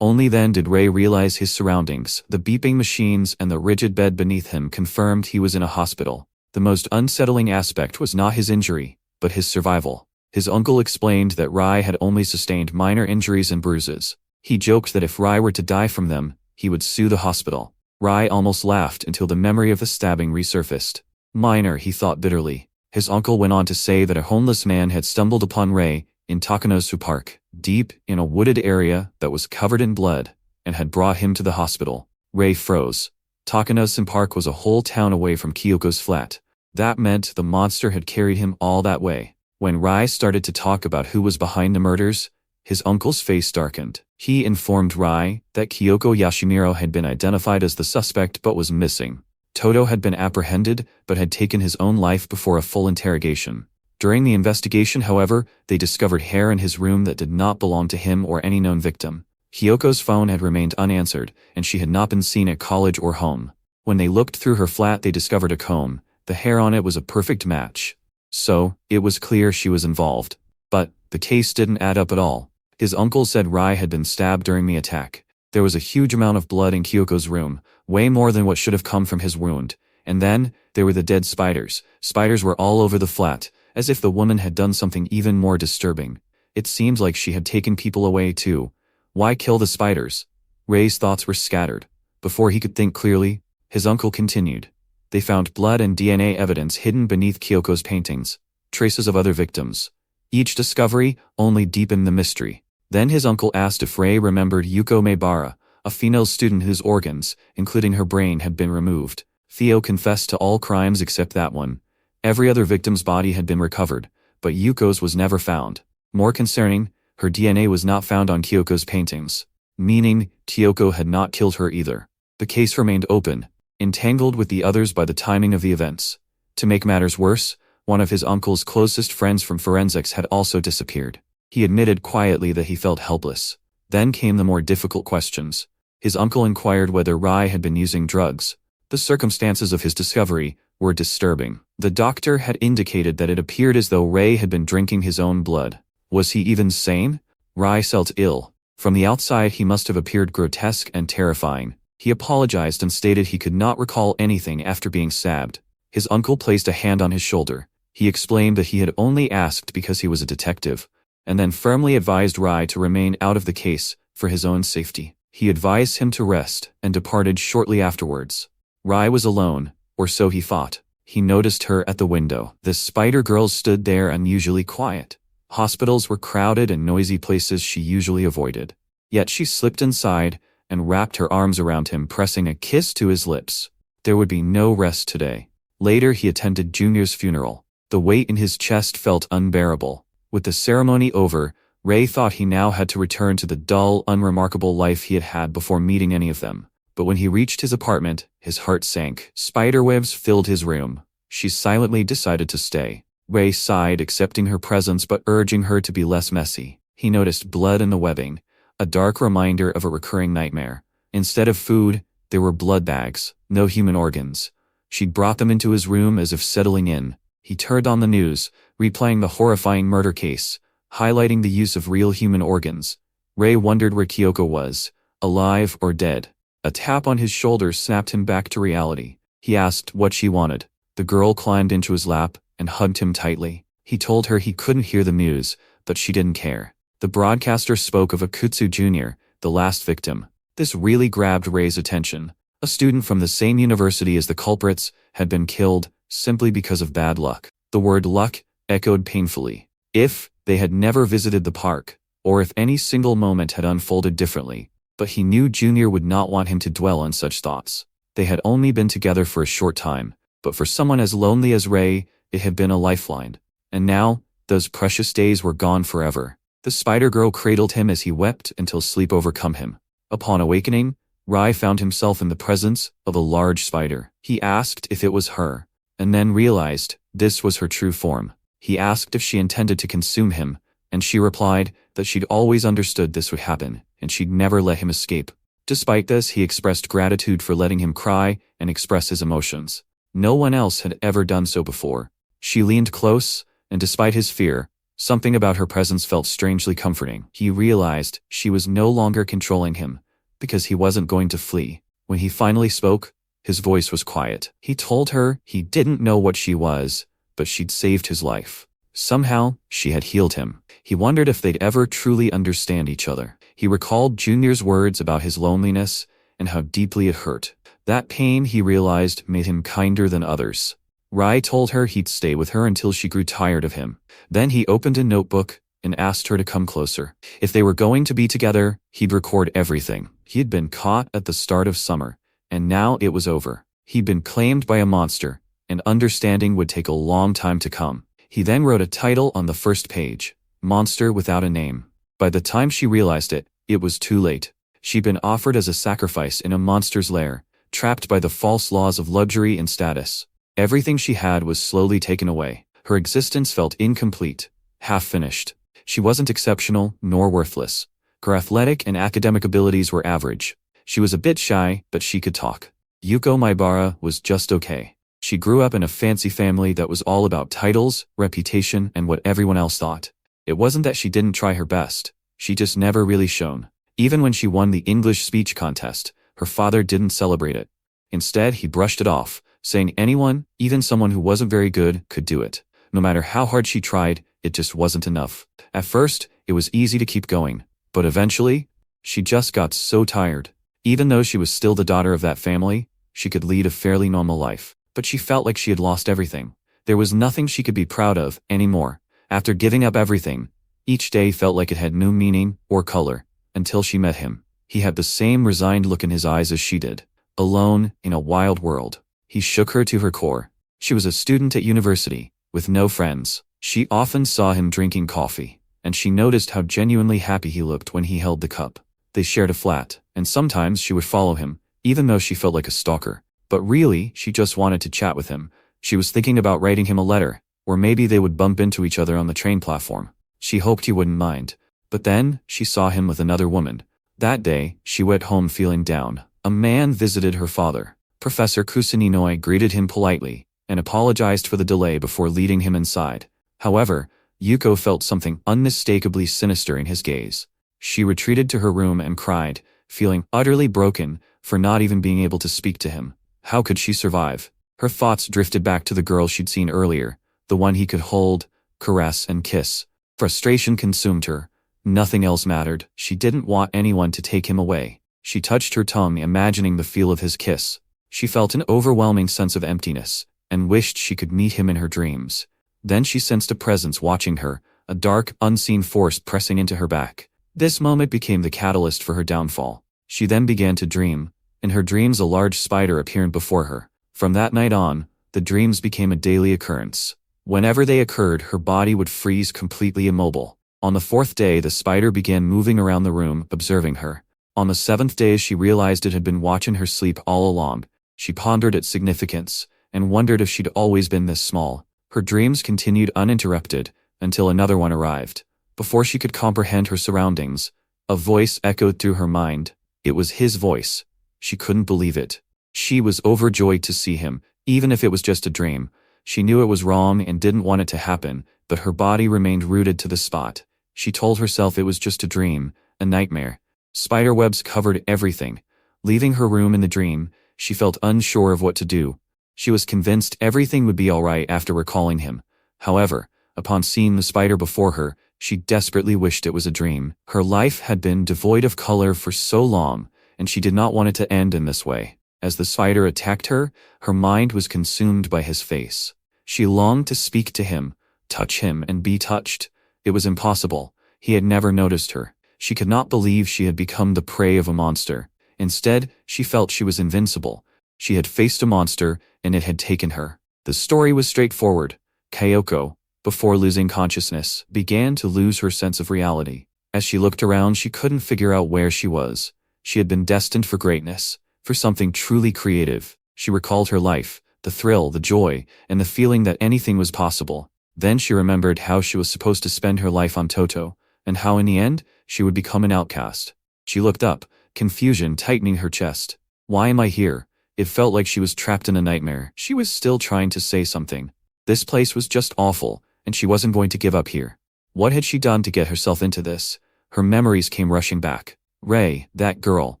Only then did Ray realize his surroundings. The beeping machines and the rigid bed beneath him confirmed he was in a hospital. The most unsettling aspect was not his injury, but his survival. His uncle explained that Rai had only sustained minor injuries and bruises. He joked that if Rai were to die from them, he would sue the hospital. Rai almost laughed until the memory of the stabbing resurfaced. Minor, he thought bitterly. His uncle went on to say that a homeless man had stumbled upon Rai in Takanosu Park, deep in a wooded area that was covered in blood, and had brought him to the hospital. Ray froze. Takanosu Park was a whole town away from Kyoko's flat. That meant the monster had carried him all that way. When Rai started to talk about who was behind the murders, his uncle's face darkened. He informed Rai that Kyoko Yashimiro had been identified as the suspect but was missing. Toto had been apprehended but had taken his own life before a full interrogation. During the investigation, however, they discovered hair in his room that did not belong to him or any known victim. Kyoko's phone had remained unanswered, and she had not been seen at college or home. When they looked through her flat, they discovered a comb. The hair on it was a perfect match. So, it was clear she was involved. But, the case didn't add up at all. His uncle said Rai had been stabbed during the attack. There was a huge amount of blood in Kyoko's room, way more than what should have come from his wound. And then, there were the dead spiders. Spiders were all over the flat, as if the woman had done something even more disturbing. It seemed like she had taken people away too. Why kill the spiders? Ray's thoughts were scattered. Before he could think clearly, his uncle continued. They found blood and DNA evidence hidden beneath Kyoko's paintings, traces of other victims. Each discovery only deepened the mystery. Then his uncle asked if Ray remembered Yuko Maebara, a female student whose organs, including her brain, had been removed. Theo confessed to all crimes except that one. Every other victim's body had been recovered, but Yuko's was never found. More concerning, her DNA was not found on Kyoko's paintings, meaning Kyoko had not killed her either. The case remained open, entangled with the others by the timing of the events. To make matters worse, one of his uncle's closest friends from forensics had also disappeared. He admitted quietly that he felt helpless. Then came the more difficult questions. His uncle inquired whether Rai had been using drugs. The circumstances of his discovery were disturbing. The doctor had indicated that it appeared as though Ray had been drinking his own blood. Was he even sane? Rai felt ill. From the outside he must have appeared grotesque and terrifying. He apologized and stated he could not recall anything after being stabbed. His uncle placed a hand on his shoulder. He explained that he had only asked because he was a detective, and then firmly advised Rai to remain out of the case for his own safety. He advised him to rest and departed shortly afterwards. Rai was alone, or so he thought. He noticed her at the window. The spider girl stood there unusually quiet. Hospitals were crowded and noisy places she usually avoided. Yet she slipped inside and wrapped her arms around him, pressing a kiss to his lips. There would be no rest today. Later he attended Junior's funeral. The weight in his chest felt unbearable. With the ceremony over, Ray thought he now had to return to the dull, unremarkable life he had had before meeting any of them. But when he reached his apartment, his heart sank. Spiderwebs filled his room. She silently decided to stay. Ray sighed, accepting her presence but urging her to be less messy. He noticed blood in the webbing, a dark reminder of a recurring nightmare. Instead of food, there were blood bags, no human organs. She'd brought them into his room as if settling in. He turned on the news, replaying the horrifying murder case, highlighting the use of real human organs. Ray wondered where Kyoko was, alive or dead. A tap on his shoulder snapped him back to reality. He asked what she wanted. The girl climbed into his lap and hugged him tightly. He told her he couldn't hear the news, but she didn't care. The broadcaster spoke of Akutsu Jr., the last victim. This really grabbed Ray's attention. A student from the same university as the culprits had been killed simply because of bad luck. The word luck echoed painfully. If they had never visited the park, or if any single moment had unfolded differently, but he knew Junior would not want him to dwell on such thoughts. They had only been together for a short time, but for someone as lonely as Ray, it had been a lifeline. And now, those precious days were gone forever. The spider girl cradled him as he wept until sleep overcome him. Upon awakening, Rai found himself in the presence of a large spider. He asked if it was her, and then realized this was her true form. He asked if she intended to consume him, and she replied that she'd always understood this would happen, and she'd never let him escape. Despite this, he expressed gratitude for letting him cry and express his emotions. No one else had ever done so before. She leaned close, and despite his fear, something about her presence felt strangely comforting. He realized she was no longer controlling him, because he wasn't going to flee. When he finally spoke, his voice was quiet. He told her he didn't know what she was, but she'd saved his life. Somehow, she had healed him. He wondered if they'd ever truly understand each other. He recalled Junior's words about his loneliness and how deeply it hurt. That pain, he realized, made him kinder than others. Rai told her he'd stay with her until she grew tired of him. Then he opened a notebook and asked her to come closer. If they were going to be together, he'd record everything. He had been caught at the start of summer, and now it was over. He'd been claimed by a monster, and understanding would take a long time to come. He then wrote a title on the first page, Monster Without a Name. By the time she realized it, it was too late. She'd been offered as a sacrifice in a monster's lair, trapped by the false laws of luxury and status. Everything she had was slowly taken away. Her existence felt incomplete, half-finished. She wasn't exceptional, nor worthless. Her athletic and academic abilities were average. She was a bit shy, but she could talk. Yuko Maibara was just okay. She grew up in a fancy family that was all about titles, reputation, and what everyone else thought. It wasn't that she didn't try her best. She just never really shone. Even when she won the English speech contest, her father didn't celebrate it. Instead, he brushed it off, saying anyone, even someone who wasn't very good, could do it. No matter how hard she tried, it just wasn't enough. At first, it was easy to keep going, but eventually, she just got so tired. Even though she was still the daughter of that family, she could lead a fairly normal life. But she felt like she had lost everything. There was nothing she could be proud of anymore. After giving up everything, each day felt like it had no meaning or color, until she met him. He had the same resigned look in his eyes as she did. Alone in a wild world. He shook her to her core. She was a student at university, with no friends. She often saw him drinking coffee, and she noticed how genuinely happy he looked when he held the cup. They shared a flat, and sometimes she would follow him, even though she felt like a stalker. But really, she just wanted to chat with him. She was thinking about writing him a letter, or maybe they would bump into each other on the train platform. She hoped he wouldn't mind. But then, she saw him with another woman. That day, she went home feeling down. A man visited her father. Professor Kusaninoi greeted him politely, and apologized for the delay before leading him inside. However, Yuko felt something unmistakably sinister in his gaze. She retreated to her room and cried, feeling utterly broken for not even being able to speak to him. How could she survive? Her thoughts drifted back to the girl she'd seen earlier, the one he could hold, caress, and kiss. Frustration consumed her. Nothing else mattered. She didn't want anyone to take him away. She touched her tongue, imagining the feel of his kiss. She felt an overwhelming sense of emptiness, and wished she could meet him in her dreams. Then she sensed a presence watching her, a dark, unseen force pressing into her back. This moment became the catalyst for her downfall. She then began to dream. In her dreams, a large spider appeared before her. From that night on, the dreams became a daily occurrence. Whenever they occurred, her body would freeze completely immobile. On the fourth day, the spider began moving around the room, observing her. On the seventh day, she realized it had been watching her sleep all along. She pondered its significance, and wondered if she'd always been this small. Her dreams continued uninterrupted, until another one arrived. Before she could comprehend her surroundings, a voice echoed through her mind. It was his voice. She couldn't believe it. She was overjoyed to see him, even if it was just a dream. She knew it was wrong and didn't want it to happen, but her body remained rooted to the spot. She told herself it was just a dream, a nightmare. Spiderwebs covered everything. Leaving her room in the dream, she felt unsure of what to do. She was convinced everything would be alright after recalling him. However, upon seeing the spider before her, she desperately wished it was a dream. Her life had been devoid of color for so long, and she did not want it to end in this way. As the spider attacked her, her mind was consumed by his face. She longed to speak to him, touch him, and be touched. It was impossible. He had never noticed her. She could not believe she had become the prey of a monster. Instead, she felt she was invincible. She had faced a monster, and it had taken her. The story was straightforward. Kyoko, before losing consciousness, began to lose her sense of reality. As she looked around, she couldn't figure out where she was. She had been destined for greatness, for something truly creative. She recalled her life, the thrill, the joy, and the feeling that anything was possible. Then she remembered how she was supposed to spend her life on Toto, and how in the end, she would become an outcast. She looked up, confusion tightening her chest. Why am I here? It felt like she was trapped in a nightmare. She was still trying to say something. This place was just awful, and she wasn't going to give up here. What had she done to get herself into this? Her memories came rushing back. Ray, that girl,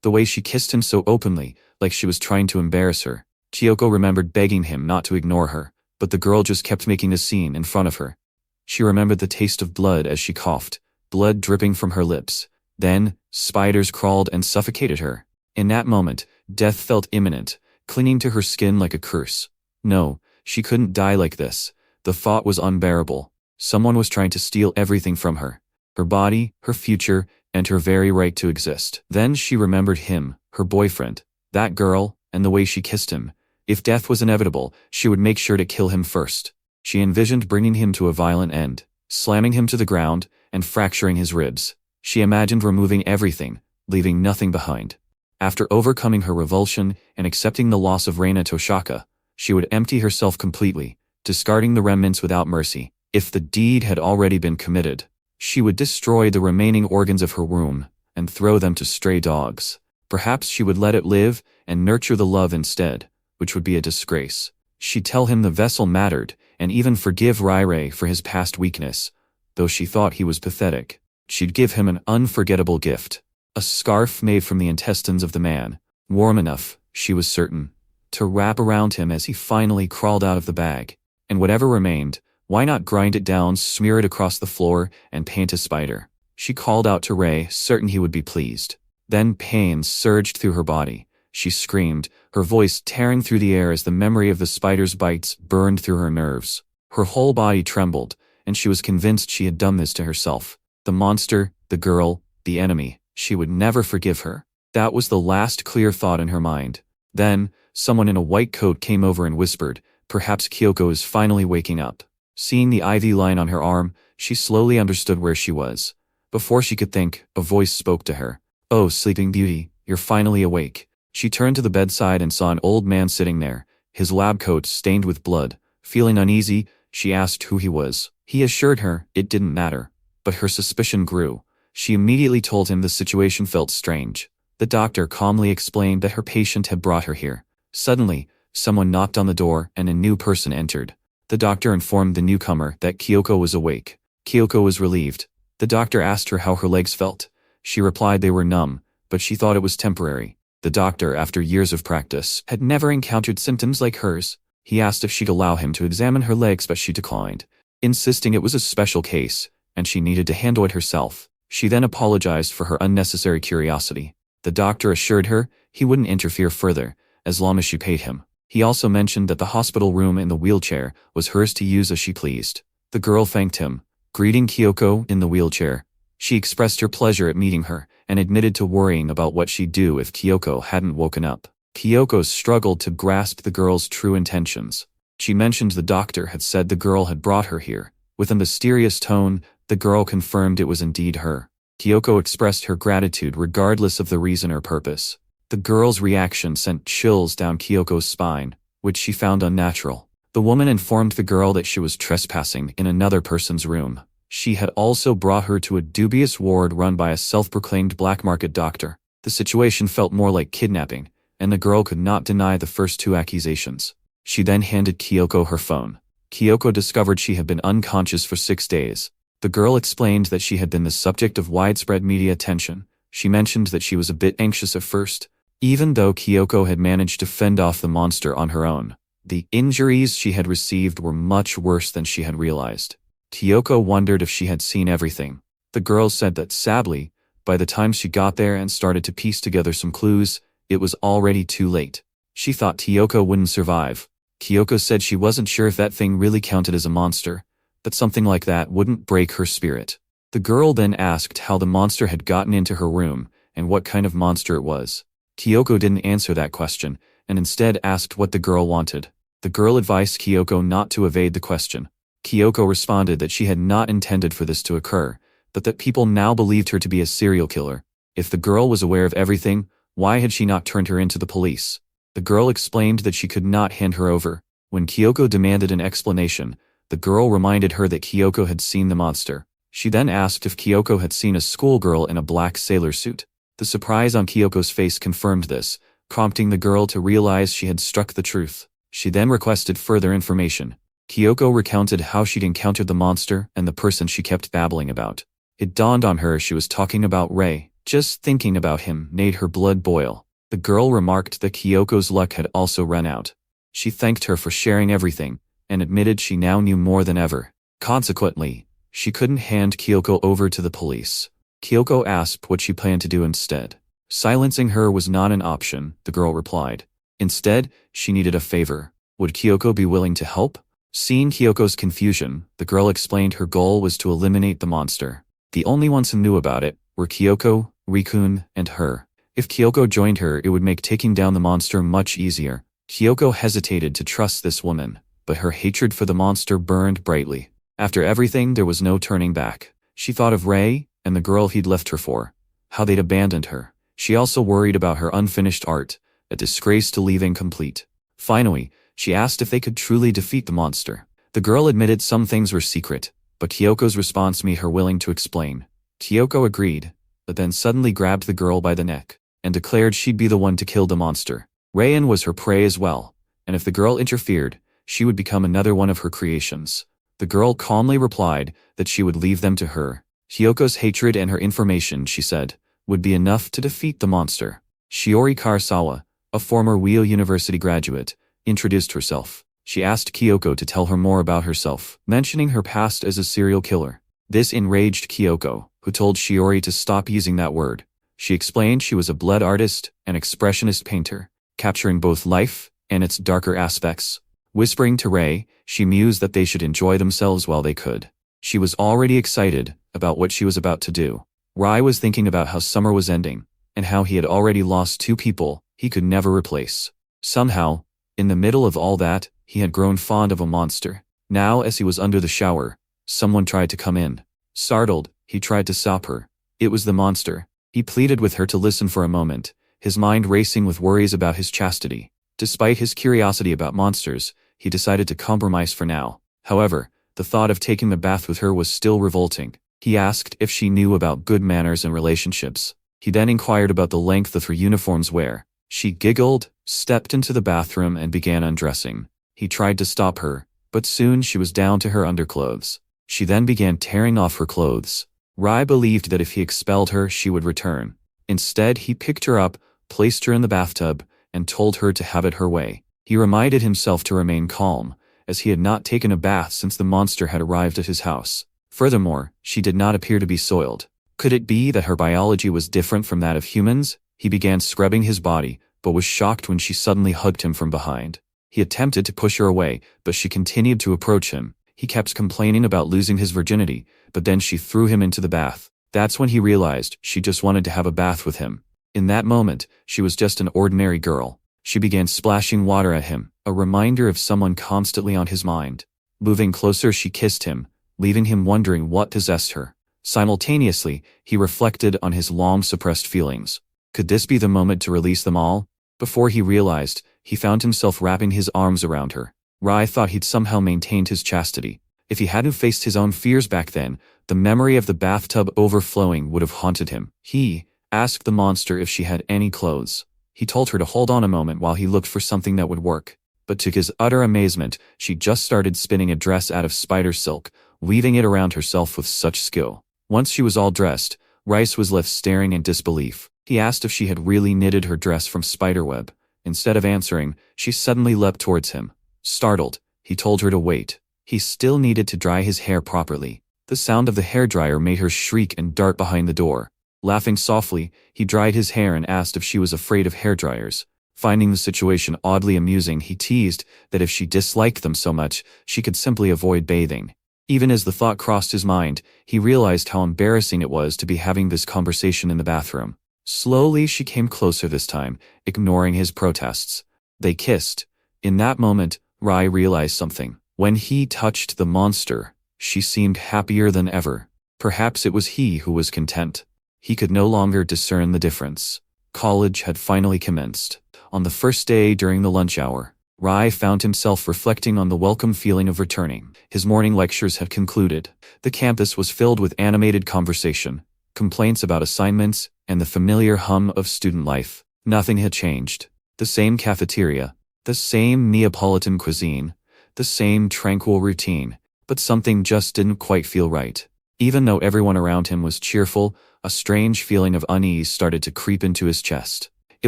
the way she kissed him so openly, like she was trying to embarrass her. Kyoko remembered begging him not to ignore her, but the girl just kept making a scene in front of her. She remembered the taste of blood as she coughed, blood dripping from her lips. Then, spiders crawled and suffocated her. In that moment, death felt imminent, clinging to her skin like a curse. No, she couldn't die like this. The thought was unbearable. Someone was trying to steal everything from her. Her body, her future, and her very right to exist. Then she remembered him, her boyfriend, that girl, and the way she kissed him. If death was inevitable, she would make sure to kill him first. She envisioned bringing him to a violent end, slamming him to the ground, and fracturing his ribs. She imagined removing everything, leaving nothing behind. After overcoming her revulsion and accepting the loss of Reina Toshaka, she would empty herself completely, discarding the remnants without mercy. If the deed had already been committed, she would destroy the remaining organs of her womb and throw them to stray dogs. Perhaps she would let it live and nurture the love instead, which would be a disgrace. She'd tell him the vessel mattered and even forgive Rai for his past weakness, though she thought he was pathetic. She'd give him an unforgettable gift, a scarf made from the intestines of the man, warm enough, she was certain, to wrap around him as he finally crawled out of the bag. And whatever remained, why not grind it down, smear it across the floor, and paint a spider? She called out to Ray, certain he would be pleased. Then pain surged through her body. She screamed, her voice tearing through the air as the memory of the spider's bites burned through her nerves. Her whole body trembled, and she was convinced she had done this to herself. The monster, the girl, the enemy. She would never forgive her. That was the last clear thought in her mind. Then, someone in a white coat came over and whispered, "Perhaps Kyoko is finally waking up." Seeing the IV line on her arm, she slowly understood where she was. Before she could think, a voice spoke to her. "Oh, Sleeping Beauty, you're finally awake." She turned to the bedside and saw an old man sitting there, his lab coat stained with blood. Feeling uneasy, she asked who he was. He assured her it didn't matter. But her suspicion grew. She immediately told him the situation felt strange. The doctor calmly explained that her patient had brought her here. Suddenly, Someone knocked on the door and a new person entered. The doctor informed the newcomer that Kyoko was awake. Kyoko was relieved. The doctor asked her how her legs felt. She replied they were numb, but she thought it was temporary. The doctor, after years of practice, had never encountered symptoms like hers. He asked if she'd allow him to examine her legs, but she declined, insisting it was a special case, and she needed to handle it herself. She then apologized for her unnecessary curiosity. The doctor assured her he wouldn't interfere further, as long as she paid him. He also mentioned that the hospital room in the wheelchair was hers to use as she pleased. The girl thanked him, greeting Kyoko in the wheelchair. She expressed her pleasure at meeting her, and admitted to worrying about what she'd do if Kyoko hadn't woken up. Kyoko struggled to grasp the girl's true intentions. She mentioned the doctor had said the girl had brought her here. With a mysterious tone, the girl confirmed it was indeed her. Kyoko expressed her gratitude regardless of the reason or purpose. The girl's reaction sent chills down Kyoko's spine, which she found unnatural. The woman informed the girl that she was trespassing in another person's room. She had also brought her to a dubious ward run by a self-proclaimed black market doctor. The situation felt more like kidnapping, and the girl could not deny the first two accusations. She then handed Kyoko her phone. Kyoko discovered she had been unconscious for 6 days. The girl explained that she had been the subject of widespread media attention. She mentioned that she was a bit anxious at first, even though Kyoko had managed to fend off the monster on her own. The injuries she had received were much worse than she had realized. Kyoko wondered if she had seen everything. The girl said that sadly, by the time she got there and started to piece together some clues, it was already too late. She thought Kyoko wouldn't survive. Kyoko said she wasn't sure if that thing really counted as a monster, that something like that wouldn't break her spirit. The girl then asked how the monster had gotten into her room and what kind of monster it was. Kyoko didn't answer that question, and instead asked what the girl wanted. The girl advised Kyoko not to evade the question. Kyoko responded that she had not intended for this to occur, but that people now believed her to be a serial killer. If the girl was aware of everything, why had she not turned her into the police? The girl explained that she could not hand her over. When Kyoko demanded an explanation, the girl reminded her that Kyoko had seen the monster. She then asked if Kyoko had seen a schoolgirl in a black sailor suit. The surprise on Kyoko's face confirmed this, prompting the girl to realize she had struck the truth. She then requested further information. Kyoko recounted how she'd encountered the monster and the person she kept babbling about. It dawned on her she was talking about Ray. Just thinking about him made her blood boil. The girl remarked that Kyoko's luck had also run out. She thanked her for sharing everything, and admitted she now knew more than ever. Consequently, she couldn't hand Kyoko over to the police. Kyoko asked what she planned to do instead. Silencing her was not an option, the girl replied. Instead, she needed a favor. Would Kyoko be willing to help? Seeing Kyoko's confusion, the girl explained her goal was to eliminate the monster. The only ones who knew about it were Kyoko, Rikun, and her. If Kyoko joined her, it would make taking down the monster much easier. Kyoko hesitated to trust this woman, but her hatred for the monster burned brightly. After everything, there was no turning back. She thought of Ray and the girl he'd left her for, how they'd abandoned her. She also worried about her unfinished art, a disgrace to leave incomplete. Finally, she asked if they could truly defeat the monster. The girl admitted some things were secret, but Kyoko's response made her willing to explain. Kyoko agreed, but then suddenly grabbed the girl by the neck and declared she'd be the one to kill the monster. Rayan was her prey as well, and if the girl interfered, she would become another one of her creations. The girl calmly replied that she would leave them to her. Kyoko's hatred and her information, she said, would be enough to defeat the monster. Shiori Karasawa, a former Wheel University graduate, introduced herself. She asked Kyoko to tell her more about herself, mentioning her past as a serial killer. This enraged Kyoko, who told Shiori to stop using that word. She explained she was a blood artist and expressionist painter, capturing both life and its darker aspects. Whispering to Ray, she mused that they should enjoy themselves while they could. She was already excited about what she was about to do. Rai was thinking about how summer was ending, and how he had already lost 2 people he could never replace. Somehow, in the middle of all that, he had grown fond of a monster. Now, as he was under the shower, someone tried to come in. Startled, he tried to stop her. It was the monster. He pleaded with her to listen for a moment, his mind racing with worries about his chastity. Despite his curiosity about monsters, he decided to compromise for now. However, the thought of taking the bath with her was still revolting. He asked if she knew about good manners and relationships. He then inquired about the length of her uniform's wear. She giggled, stepped into the bathroom and began undressing. He tried to stop her, but soon she was down to her underclothes. She then began tearing off her clothes. Rai believed that if he expelled her, she would return. Instead, he picked her up, placed her in the bathtub, and told her to have it her way. He reminded himself to remain calm, as he had not taken a bath since the monster had arrived at his house. Furthermore, she did not appear to be soiled. Could it be that her biology was different from that of humans? He began scrubbing his body, but was shocked when she suddenly hugged him from behind. He attempted to push her away, but she continued to approach him. He kept complaining about losing his virginity, but then she threw him into the bath. That's when he realized she just wanted to have a bath with him. In that moment, she was just an ordinary girl. She began splashing water at him, a reminder of someone constantly on his mind. Moving closer, she kissed him, leaving him wondering what possessed her. Simultaneously, he reflected on his long-suppressed feelings. Could this be the moment to release them all? Before he realized, he found himself wrapping his arms around her. Rai thought he'd somehow maintained his chastity. If he hadn't faced his own fears back then, the memory of the bathtub overflowing would have haunted him. He asked the monster if she had any clothes. He told her to hold on a moment while he looked for something that would work. But to his utter amazement, she just started spinning a dress out of spider silk, weaving it around herself with such skill. Once she was all dressed, Rice was left staring in disbelief. He asked if she had really knitted her dress from spiderweb. Instead of answering, she suddenly leapt towards him. Startled, he told her to wait. He still needed to dry his hair properly. The sound of the hairdryer made her shriek and dart behind the door. Laughing softly, he dried his hair and asked if she was afraid of hairdryers. Finding the situation oddly amusing, he teased that if she disliked them so much, she could simply avoid bathing. Even as the thought crossed his mind, he realized how embarrassing it was to be having this conversation in the bathroom. Slowly, she came closer this time, ignoring his protests. They kissed. In that moment, Rai realized something. When he touched the monster, she seemed happier than ever. Perhaps it was he who was content. He could no longer discern the difference. College had finally commenced. On the first day during the lunch hour, Rai found himself reflecting on the welcome feeling of returning. His morning lectures had concluded. The campus was filled with animated conversation, complaints about assignments, and the familiar hum of student life. Nothing had changed. The same cafeteria, the same Neapolitan cuisine, the same tranquil routine, but something just didn't quite feel right. Even though everyone around him was cheerful, a strange feeling of unease started to creep into his chest. It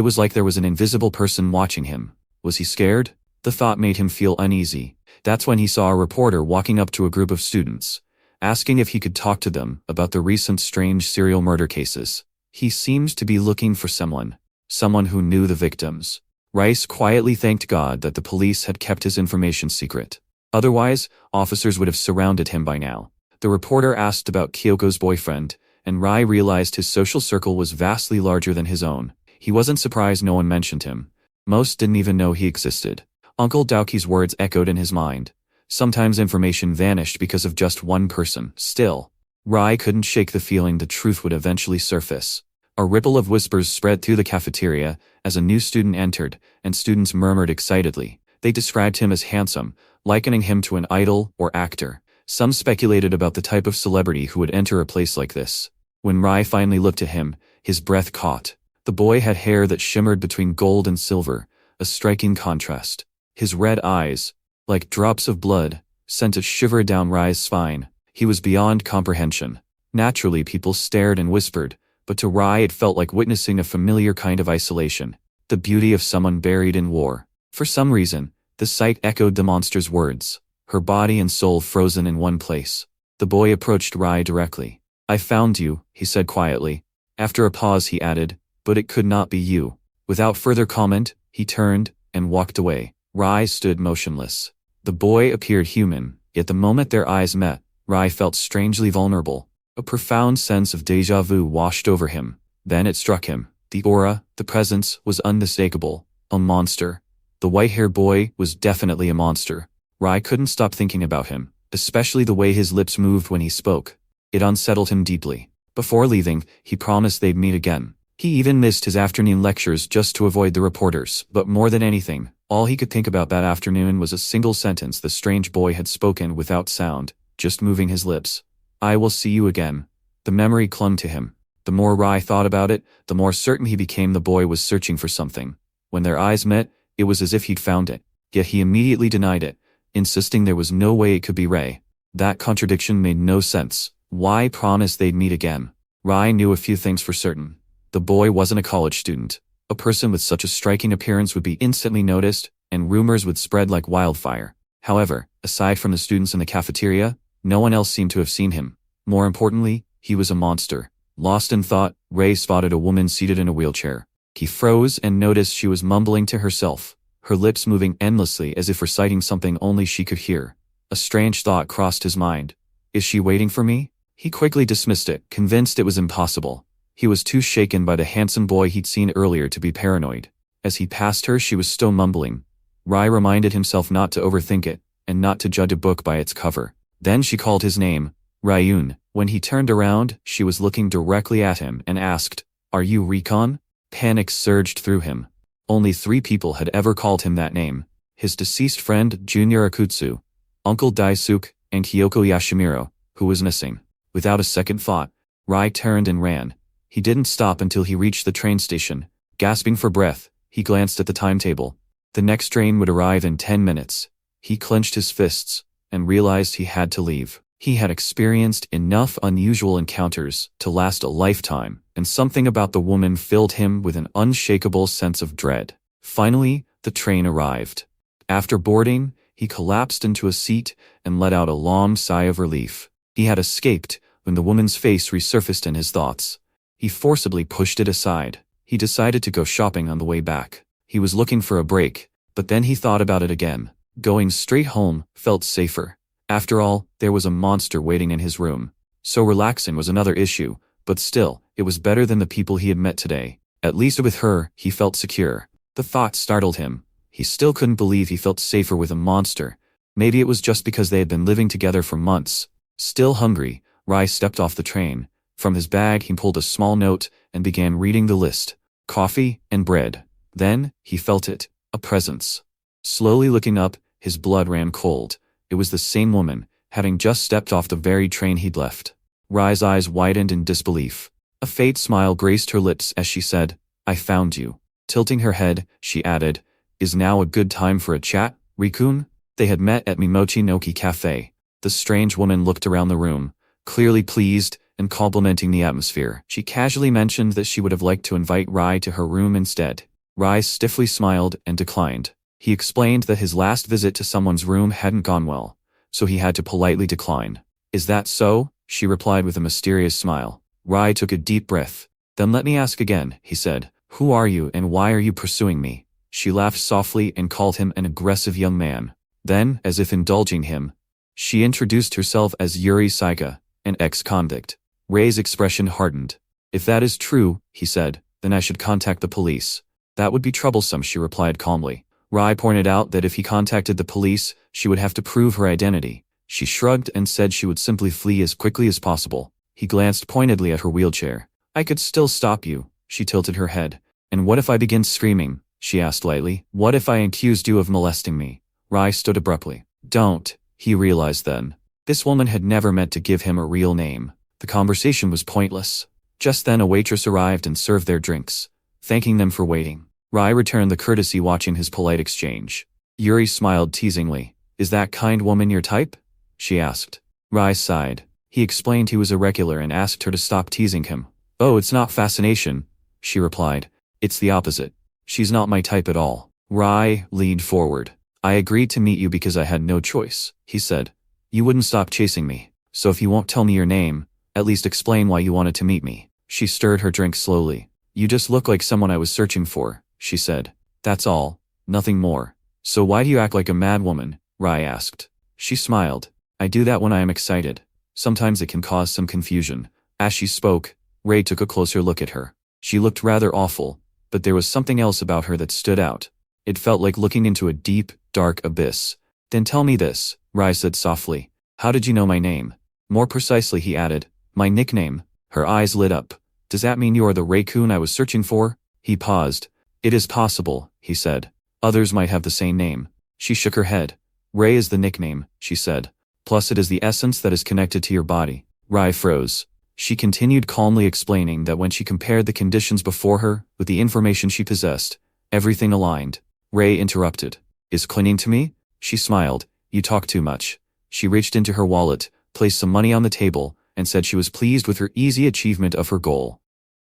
was like there was an invisible person watching him. Was he scared? The thought made him feel uneasy. That's when he saw a reporter walking up to a group of students, asking if he could talk to them about the recent strange serial murder cases. He seemed to be looking for someone who knew the victims. Rice quietly thanked God that the police had kept his information secret. Otherwise, officers would have surrounded him by now. The reporter asked about Kyoko's boyfriend, and Rai realized his social circle was vastly larger than his own. He wasn't surprised no one mentioned him. Most didn't even know he existed. Uncle Daoki's words echoed in his mind. Sometimes information vanished because of just one person. Still, Rai couldn't shake the feeling the truth would eventually surface. A ripple of whispers spread through the cafeteria as a new student entered, and students murmured excitedly. They described him as handsome, likening him to an idol or actor. Some speculated about the type of celebrity who would enter a place like this. When Rai finally looked at him, his breath caught. The boy had hair that shimmered between gold and silver, a striking contrast. His red eyes, like drops of blood, sent a shiver down Rai's spine. He was beyond comprehension. Naturally, people stared and whispered, but to Rai it felt like witnessing a familiar kind of isolation, the beauty of someone buried in war. For some reason, the sight echoed the monster's words, her body and soul frozen in one place. The boy approached Rai directly. "I found you," he said quietly. After a pause he added, "But it could not be you." Without further comment, he turned and walked away. Rai stood motionless. The boy appeared human, yet the moment their eyes met, Rai felt strangely vulnerable. A profound sense of déjà vu washed over him. Then it struck him. The aura, the presence, was unmistakable. A monster. The white-haired boy was definitely a monster. Rai couldn't stop thinking about him, especially the way his lips moved when he spoke. It unsettled him deeply. Before leaving, he promised they'd meet again. He even missed his afternoon lectures just to avoid the reporters, but more than anything, all he could think about that afternoon was a single sentence the strange boy had spoken without sound, just moving his lips. "I will see you again." The memory clung to him. The more Rai thought about it, the more certain he became the boy was searching for something. When their eyes met, it was as if he'd found it. Yet he immediately denied it, insisting there was no way it could be Ray. That contradiction made no sense. Why promise they'd meet again? Rai knew a few things for certain. The boy wasn't a college student. A person with such a striking appearance would be instantly noticed, and rumors would spread like wildfire. However, aside from the students in the cafeteria, no one else seemed to have seen him. More importantly, he was a monster. Lost in thought, Ray spotted a woman seated in a wheelchair. He froze and noticed she was mumbling to herself, her lips moving endlessly as if reciting something only she could hear. A strange thought crossed his mind. Is she waiting for me? He quickly dismissed it, convinced it was impossible. He was too shaken by the handsome boy he'd seen earlier to be paranoid. As he passed her, she was still mumbling. Rai reminded himself not to overthink it, and not to judge a book by its cover. Then she called his name, Ryun. When he turned around, she was looking directly at him and asked, "Are you Recon?" Panic surged through him. Only 3 people had ever called him that name: his deceased friend Junior Akutsu, Uncle Daisuke, and Kyoko Yashimiro, who was missing. Without a second thought, Rai turned and ran. He didn't stop until he reached the train station. Gasping for breath, he glanced at the timetable. The next train would arrive in 10 minutes. He clenched his fists and realized he had to leave. He had experienced enough unusual encounters to last a lifetime, and something about the woman filled him with an unshakable sense of dread. Finally, the train arrived. After boarding, he collapsed into a seat and let out a long sigh of relief. He had escaped when the woman's face resurfaced in his thoughts. He forcibly pushed it aside. He decided to go shopping on the way back. He was looking for a break, but then he thought about it again. Going straight home felt safer. After all, there was a monster waiting in his room. So relaxing was another issue, but still, it was better than the people he had met today. At least with her, he felt secure. The thought startled him. He still couldn't believe he felt safer with a monster. Maybe it was just because they had been living together for months. Still hungry, Rai stepped off the train. From his bag he pulled a small note and began reading the list. Coffee and bread. Then, he felt it. A presence. Slowly looking up, his blood ran cold. It was the same woman, having just stepped off the very train he'd left. Rai's eyes widened in disbelief. A faint smile graced her lips as she said, "I found you." Tilting her head, she added, "Is now a good time for a chat, Rikun?" They had met at Mimochi Noki Cafe. The strange woman looked around the room, clearly pleased and complimenting the atmosphere. She casually mentioned that she would have liked to invite Rai to her room instead. Rai stiffly smiled and declined. He explained that his last visit to someone's room hadn't gone well, so he had to politely decline. "Is that so?" she replied with a mysterious smile. Rai took a deep breath. "Then let me ask again," he said. "Who are you and why are you pursuing me?" She laughed softly and called him an aggressive young man. Then, as if indulging him, she introduced herself as Yuri Saika, an ex-convict. Ray's expression hardened. "If that is true," he said, "then I should contact the police." "That would be troublesome," she replied calmly. Rai pointed out that if he contacted the police, she would have to prove her identity. She shrugged and said she would simply flee as quickly as possible. He glanced pointedly at her wheelchair. "I could still stop you." She tilted her head. "And what if I begin screaming?" she asked lightly. "What if I accused you of molesting me?" Rai stood abruptly. "Don't," he realized then. This woman had never meant to give him a real name. The conversation was pointless. Just then a waitress arrived and served their drinks, thanking them for waiting. Rai returned the courtesy watching his polite exchange. Yuri smiled teasingly. "Is that kind woman your type?" she asked. Rai sighed. He explained he was irregular and asked her to stop teasing him. "Oh, it's not fascination," she replied. "It's the opposite. She's not my type at all." Rai leaned forward. "I agreed to meet you because I had no choice," he said. "You wouldn't stop chasing me. So if you won't tell me your name, at least explain why you wanted to meet me." She stirred her drink slowly. "You just look like someone I was searching for," she said. "That's all. Nothing more." "So why do you act like a mad woman?" Rai asked. She smiled. "I do that when I am excited. Sometimes it can cause some confusion." As she spoke, Ray took a closer look at her. She looked rather awful, but there was something else about her that stood out. It felt like looking into a deep, dark abyss. "Then tell me this," Rai said softly. "How did you know my name?" More precisely, he added, "My nickname." Her eyes lit up. "Does that mean you are the Ray-kun I was searching for?" He paused. "It is possible," he said. "Others might have the same name." She shook her head. "Ray is the nickname," she said. "Plus it is the essence that is connected to your body." Rai froze. She continued calmly explaining that when she compared the conditions before her with the information she possessed, Everything aligned. Ray interrupted. Is clinging to me? She smiled. You talk too much. She reached into her wallet, placed some money on the table, and said she was pleased with her easy achievement of her goal.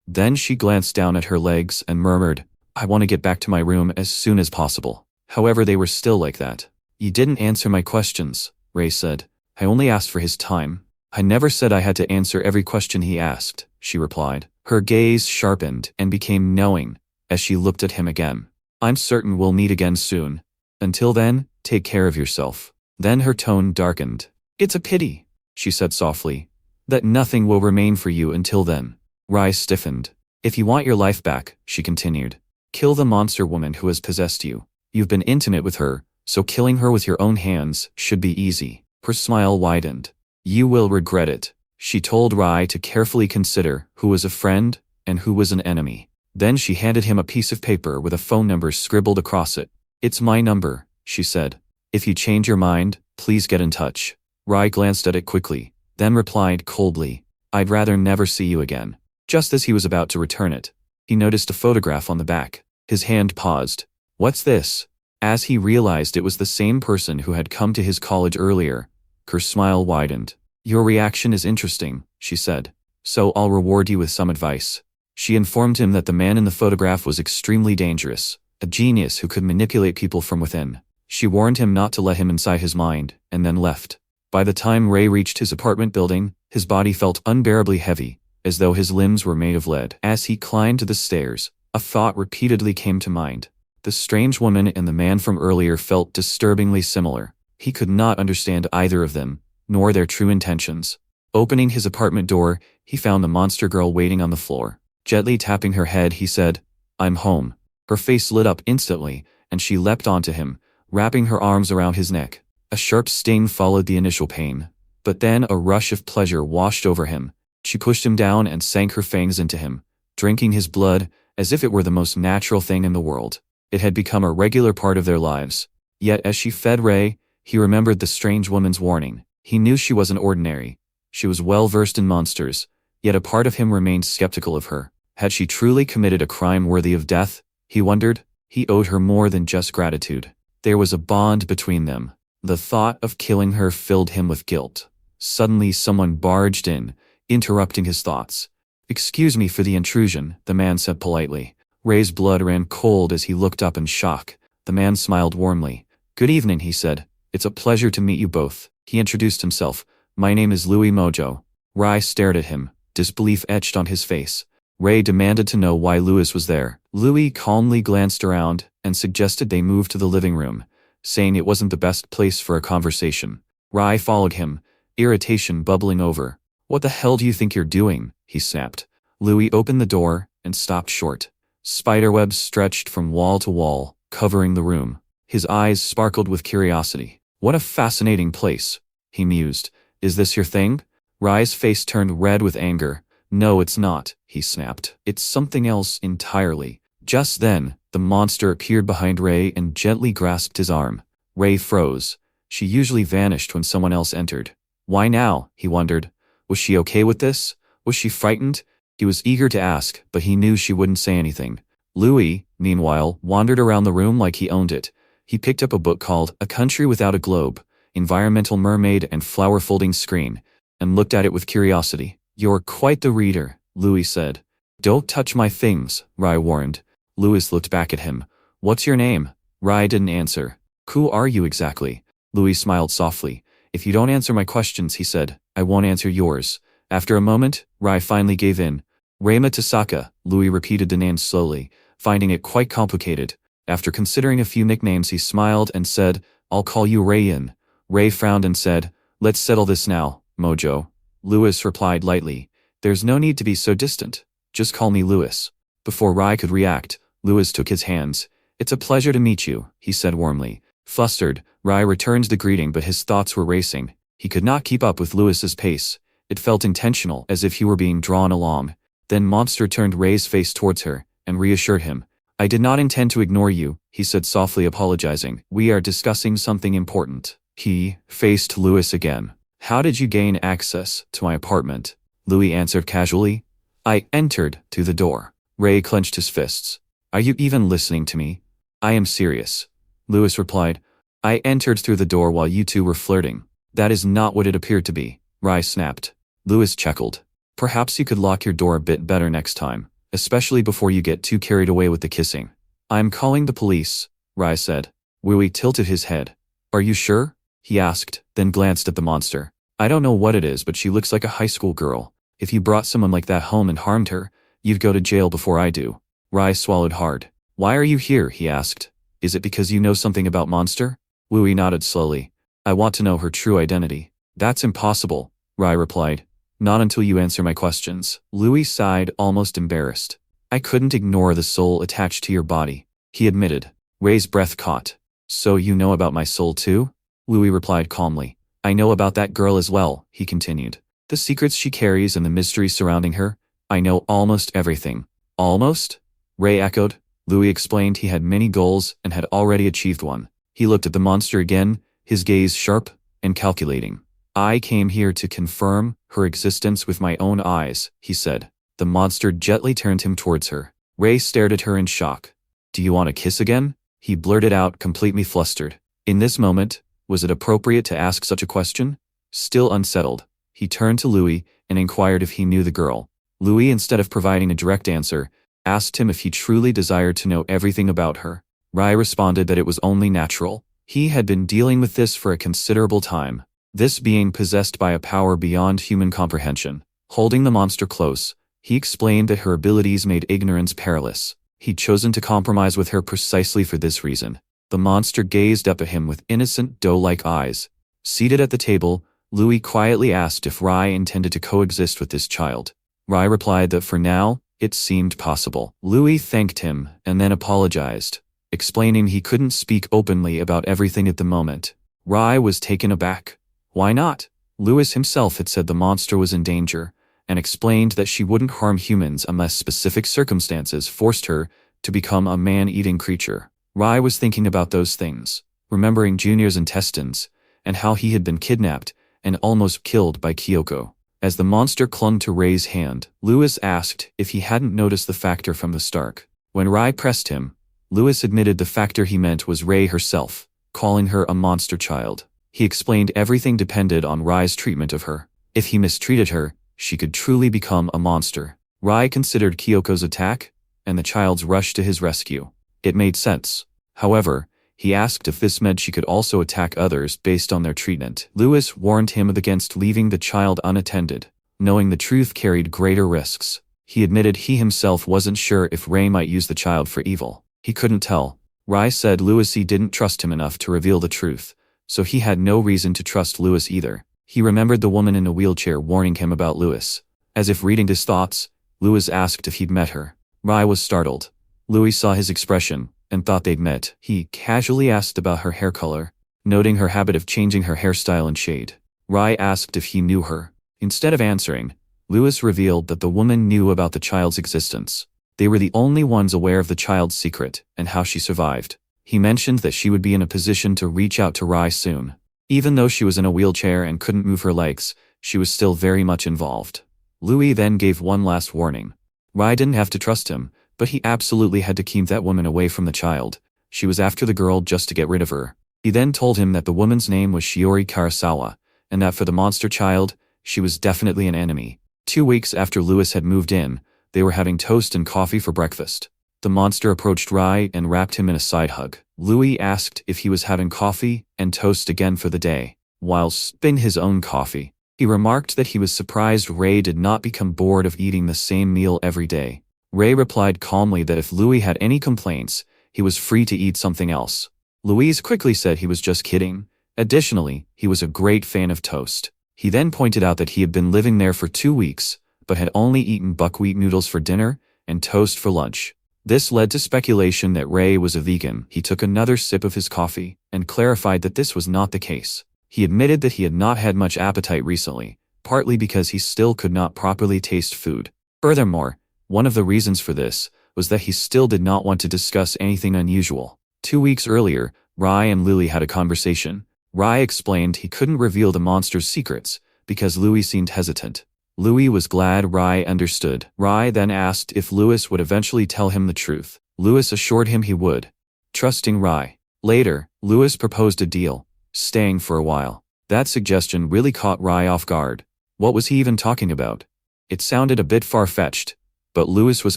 Then she glanced down at her legs and murmured, I want to get back to my room as soon as possible. However, they were still like that. You didn't answer my questions, Ray said. I only asked for his time. I never said I had to answer every question he asked, she replied. Her gaze sharpened and became knowing as she looked at him again. I'm certain we'll meet again soon. Until then, take care of yourself. Then her tone darkened. It's a pity, she said softly, that nothing will remain for you until then. Rai stiffened. If you want your life back, she continued, kill the monster woman who has possessed you. You've been intimate with her, so killing her with your own hands should be easy. Her smile widened. You will regret it. She told Rai to carefully consider who was a friend and who was an enemy. Then she handed him a piece of paper with a phone number scribbled across it. It's my number, she said. If you change your mind, please get in touch. Rai glanced at it quickly, then replied coldly, I'd rather never see you again. Just as he was about to return it, he noticed a photograph on the back. His hand paused. What's this? As he realized it was the same person who had come to his college earlier, her smile widened. Your reaction is interesting, she said. So I'll reward you with some advice. She informed him that the man in the photograph was extremely dangerous, a genius who could manipulate people from within. She warned him not to let him inside his mind, and then left. By the time Ray reached his apartment building, his body felt unbearably heavy, as though his limbs were made of lead. As he climbed the stairs, a thought repeatedly came to mind. The strange woman and the man from earlier felt disturbingly similar. He could not understand either of them, nor their true intentions. Opening his apartment door, he found the monster girl waiting on the floor. Gently tapping her head, he said, I'm home. Her face lit up instantly, and she leapt onto him, wrapping her arms around his neck. A sharp sting followed the initial pain, but then a rush of pleasure washed over him. She pushed him down and sank her fangs into him, drinking his blood as if it were the most natural thing in the world. It had become a regular part of their lives. Yet as she fed Ray, he remembered the strange woman's warning. He knew she wasn't ordinary. She was well versed in monsters, yet a part of him remained skeptical of her. Had she truly committed a crime worthy of death? He wondered. He owed her more than just gratitude. There was a bond between them. The thought of killing her filled him with guilt. Suddenly someone barged in, interrupting his thoughts. Excuse me for the intrusion, the man said politely. Ray's blood ran cold as he looked up in shock. The man smiled warmly. Good evening, he said. It's a pleasure to meet you both. He introduced himself. My name is Louis Mojo. Rai stared at him, disbelief etched on his face. Ray demanded to know why Louis was there. Louis calmly glanced around and suggested they move to the living room, saying it wasn't the best place for a conversation. Rai followed him, irritation bubbling over. What the hell do you think you're doing? He snapped. Louis opened the door and stopped short. Spiderwebs stretched from wall to wall, covering the room. His eyes sparkled with curiosity. What a fascinating place, he mused. Is this your thing? Rai's face turned red with anger. No, it's not, he snapped. It's something else entirely. Just then, the monster appeared behind Ray and gently grasped his arm. Ray froze. She usually vanished when someone else entered. Why now? He wondered. Was she okay with this? Was she frightened? He was eager to ask, but he knew she wouldn't say anything. Louis, meanwhile, wandered around the room like he owned it. He picked up a book called A Country Without a Globe, Environmental Mermaid and Flower Folding Screen, and looked at it with curiosity. You're quite the reader, Louis said. Don't touch my things, Rai warned. Louis looked back at him. What's your name? Rai didn't answer. Who are you exactly? Louis smiled softly. If you don't answer my questions, he said, I won't answer yours. After a moment, Rai finally gave in. Reima Tasaka, Louis repeated the name slowly, finding it quite complicated. After considering a few nicknames, he smiled and said, I'll call you Rayin. Ray frowned and said, Let's settle this now, Mojo. Louis replied lightly, There's no need to be so distant. Just call me Louis. Before Rai could react, Louis took his hands. It's a pleasure to meet you, he said warmly. Flustered, Rai returned the greeting, but his thoughts were racing. He could not keep up with Louis's pace. It felt intentional, as if he were being drawn along. Then Monster turned Ray's face towards her, and reassured him. I did not intend to ignore you, he said softly, apologizing. We are discussing something important. He faced Louis again. How did you gain access to my apartment? Louis answered casually. I entered through the door. Ray clenched his fists. Are you even listening to me? I am serious. Louis replied. I entered through the door while you two were flirting. That is not what it appeared to be, Rai snapped. Louis chuckled. Perhaps you could lock your door a bit better next time, especially before you get too carried away with the kissing. I'm calling the police, Rai said. Louis tilted his head. Are you sure? He asked, then glanced at the monster. I don't know what it is, but she looks like a high school girl. If you brought someone like that home and harmed her, you'd go to jail before I do. Rai swallowed hard. Why are you here? He asked. Is it because you know something about Monster? Louis nodded slowly. I want to know her true identity. That's impossible, Rai replied. Not until you answer my questions. Louis sighed, almost embarrassed. I couldn't ignore the soul attached to your body, he admitted. Rai's breath caught. So you know about my soul too? Louis replied calmly. I know about that girl as well, he continued. The secrets she carries and the mysteries surrounding her. I know almost everything. Almost? Rai echoed. Louis explained he had many goals and had already achieved one. He looked at the monster again, his gaze sharp and calculating. I came here to confirm her existence with my own eyes, he said. The monster gently turned him towards her. Rai stared at her in shock. Do you want to kiss again? He blurted out, completely flustered. In this moment, was it appropriate to ask such a question? Still unsettled, he turned to Louis and inquired if he knew the girl. Louis, instead of providing a direct answer, asked him if he truly desired to know everything about her. Rai responded that it was only natural. He had been dealing with this for a considerable time, this being possessed by a power beyond human comprehension. Holding the monster close, he explained that her abilities made ignorance perilous. He'd chosen to compromise with her precisely for this reason. The monster gazed up at him with innocent, doe-like eyes. Seated at the table, Louis quietly asked if Rai intended to coexist with this child. Rai replied that for now, it seemed possible. Louis thanked him and then apologized, explaining he couldn't speak openly about everything at the moment. Rai was taken aback. Why not? Louis himself had said the monster was in danger, and explained that she wouldn't harm humans unless specific circumstances forced her to become a man-eating creature. Rai was thinking about those things, remembering Junior's intestines, and how he had been kidnapped and almost killed by Kyoko. As the monster clung to Rai's hand, Louis asked if he hadn't noticed the factor from the start. When Rai pressed him, Louis admitted the factor he meant was Rai herself, calling her a monster child. He explained everything depended on Rai's treatment of her. If he mistreated her, she could truly become a monster. Rai considered Kyoko's attack and the child's rush to his rescue. It made sense. However, he asked if this meant she could also attack others based on their treatment. Louis warned him against leaving the child unattended, knowing the truth carried greater risks. He admitted he himself wasn't sure if Rai might use the child for evil. He couldn't tell. Rai said Louis didn't trust him enough to reveal the truth, so he had no reason to trust Louis either. He remembered the woman in a wheelchair warning him about Louis. As if reading his thoughts, Louis asked if he'd met her. Rai was startled. Louis saw his expression and thought they'd met. He casually asked about her hair color, noting her habit of changing her hairstyle and shade. Rai asked if he knew her. Instead of answering, Louis revealed that the woman knew about the child's existence. They were the only ones aware of the child's secret and how she survived. He mentioned that she would be in a position to reach out to Rai soon. Even though she was in a wheelchair and couldn't move her legs, she was still very much involved. Louis then gave one last warning. Rai didn't have to trust him, but he absolutely had to keep that woman away from the child. She was after the girl just to get rid of her. He then told him that the woman's name was Shiori Karasawa, and that for the monster child, she was definitely an enemy. 2 weeks after Louis had moved in, they were having toast and coffee for breakfast. The monster approached Rai and wrapped him in a side hug. Louis asked if he was having coffee and toast again for the day, while sipping his own coffee. He remarked that he was surprised Rai did not become bored of eating the same meal every day. Rai replied calmly that if Louis had any complaints, he was free to eat something else. Louis quickly said he was just kidding. Additionally, he was a great fan of toast. He then pointed out that he had been living there for 2 weeks, but had only eaten buckwheat noodles for dinner and toast for lunch. This led to speculation that Rai was a vegan. He took another sip of his coffee and clarified that this was not the case. He admitted that he had not had much appetite recently, partly because he still could not properly taste food. Furthermore, one of the reasons for this was that he still did not want to discuss anything unusual. 2 weeks earlier, Rai and Lily had a conversation. Rai explained he couldn't reveal the monster's secrets because Louis seemed hesitant. Louis was glad Rai understood. Rai then asked if Louis would eventually tell him the truth. Louis assured him he would, trusting Rai. Later, Louis proposed a deal, staying for a while. That suggestion really caught Rai off guard. What was he even talking about? It sounded a bit far-fetched, but Louis was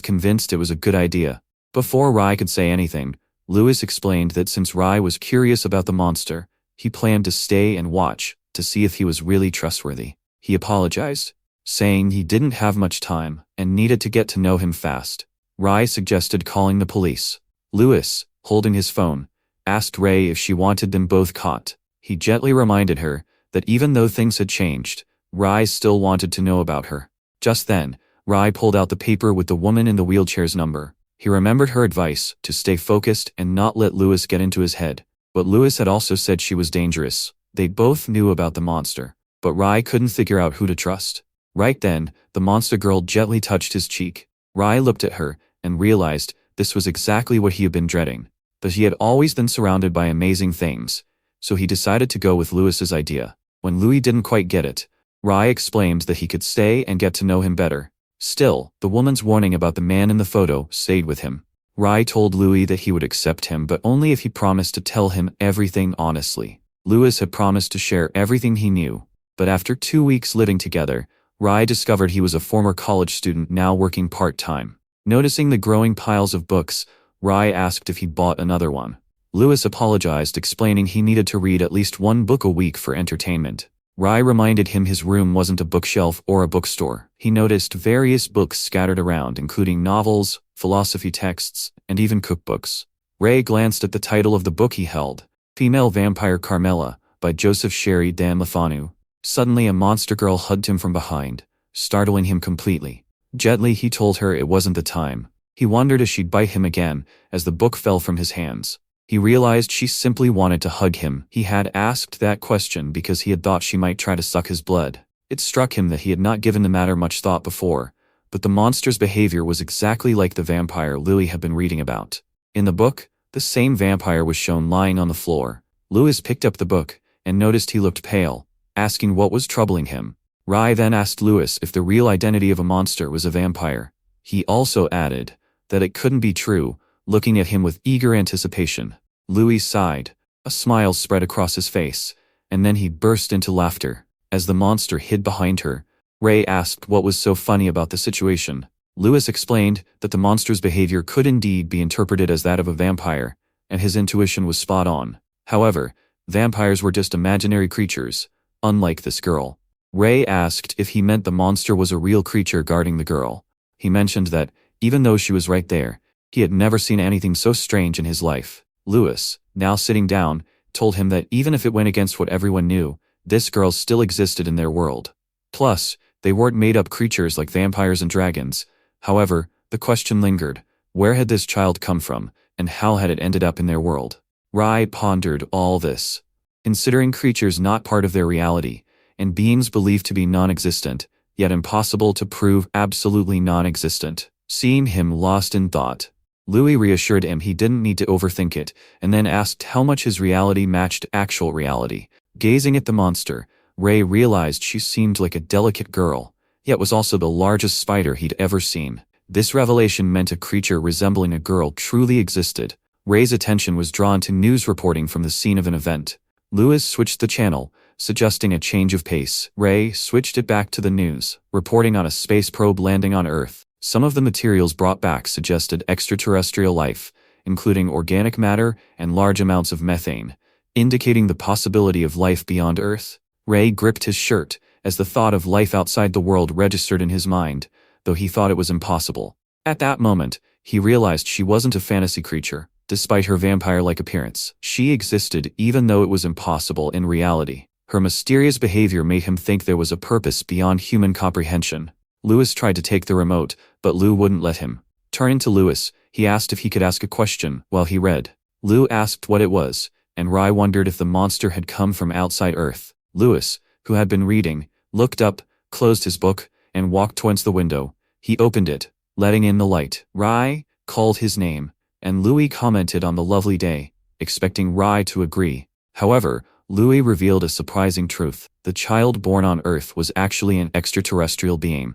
convinced it was a good idea. Before Rai could say anything, Louis explained that since Rai was curious about the monster, he planned to stay and watch to see if he was really trustworthy. He apologized, saying he didn't have much time and needed to get to know him fast. Rai suggested calling the police. Louis, holding his phone, asked Ray if she wanted them both caught. He gently reminded her that even though things had changed, Rai still wanted to know about her. Just then, Rai pulled out the paper with the woman in the wheelchair's number. He remembered her advice to stay focused and not let Louis get into his head. But Louis had also said she was dangerous. They both knew about the monster, but Rai couldn't figure out who to trust. Right then, the monster girl gently touched his cheek. Rai looked at her and realized this was exactly what he had been dreading. But he had always been surrounded by amazing things, so he decided to go with Louis's idea. When Louis didn't quite get it, Rai explained that he could stay and get to know him better. Still, the woman's warning about the man in the photo stayed with him. Rai told Louis that he would accept him but only if he promised to tell him everything honestly. Louis had promised to share everything he knew, but after 2 weeks living together, Rai discovered he was a former college student now working part-time. Noticing the growing piles of books, Rai asked if he bought another one. Louis apologized, explaining he needed to read at least 1 book a week for entertainment. Rai reminded him his room wasn't a bookshelf or a bookstore. He noticed various books scattered around, including novels, philosophy texts, and even cookbooks. Ray glanced at the title of the book he held, Female Vampire Carmela, by Joseph Sherry Dan Lefanu. Suddenly a monster girl hugged him from behind, startling him completely. Gently he told her it wasn't the time. He wondered if she'd bite him again, as the book fell from his hands. He realized she simply wanted to hug him. He had asked that question because he had thought she might try to suck his blood. It struck him that he had not given the matter much thought before, but the monster's behavior was exactly like the vampire Louis had been reading about. In the book, the same vampire was shown lying on the floor. Louis picked up the book and noticed he looked pale, asking what was troubling him. Rai then asked Louis if the real identity of a monster was a vampire. He also added that it couldn't be true, looking at him with eager anticipation. Louis sighed. A smile spread across his face, and then he burst into laughter. As the monster hid behind her, Ray asked what was so funny about the situation. Louis explained that the monster's behavior could indeed be interpreted as that of a vampire, and his intuition was spot on. However, vampires were just imaginary creatures, unlike this girl. Ray asked if he meant the monster was a real creature guarding the girl. He mentioned that, even though she was right there, he had never seen anything so strange in his life. Louis, now sitting down, told him that even if it went against what everyone knew, this girl still existed in their world. Plus, they weren't made-up creatures like vampires and dragons. However, the question lingered: where had this child come from, and how had it ended up in their world? Rai pondered all this. Considering creatures not part of their reality, and beings believed to be non-existent, yet impossible to prove absolutely non-existent, seeing him lost in thought, Louis reassured him he didn't need to overthink it, and then asked how much his reality matched actual reality. Gazing at the monster, Ray realized she seemed like a delicate girl, yet was also the largest spider he'd ever seen. This revelation meant a creature resembling a girl truly existed. Ray's attention was drawn to news reporting from the scene of an event. Louis switched the channel, suggesting a change of pace. Ray switched it back to the news, reporting on a space probe landing on Earth. Some of the materials brought back suggested extraterrestrial life, including organic matter and large amounts of methane, indicating the possibility of life beyond Earth. Ray gripped his shirt as the thought of life outside the world registered in his mind, though he thought it was impossible. At that moment, he realized she wasn't a fantasy creature. Despite her vampire-like appearance, she existed even though it was impossible in reality. Her mysterious behavior made him think there was a purpose beyond human comprehension. Louis tried to take the remote, but Lou wouldn't let him. Turning to Louis, he asked if he could ask a question while he read. Lou asked what it was, and Rai wondered if the monster had come from outside Earth. Louis, who had been reading, looked up, closed his book, and walked towards the window. He opened it, letting in the light. Rai called his name, and Louis commented on the lovely day, expecting Rai to agree. However, Louis revealed a surprising truth. The child born on Earth was actually an extraterrestrial being.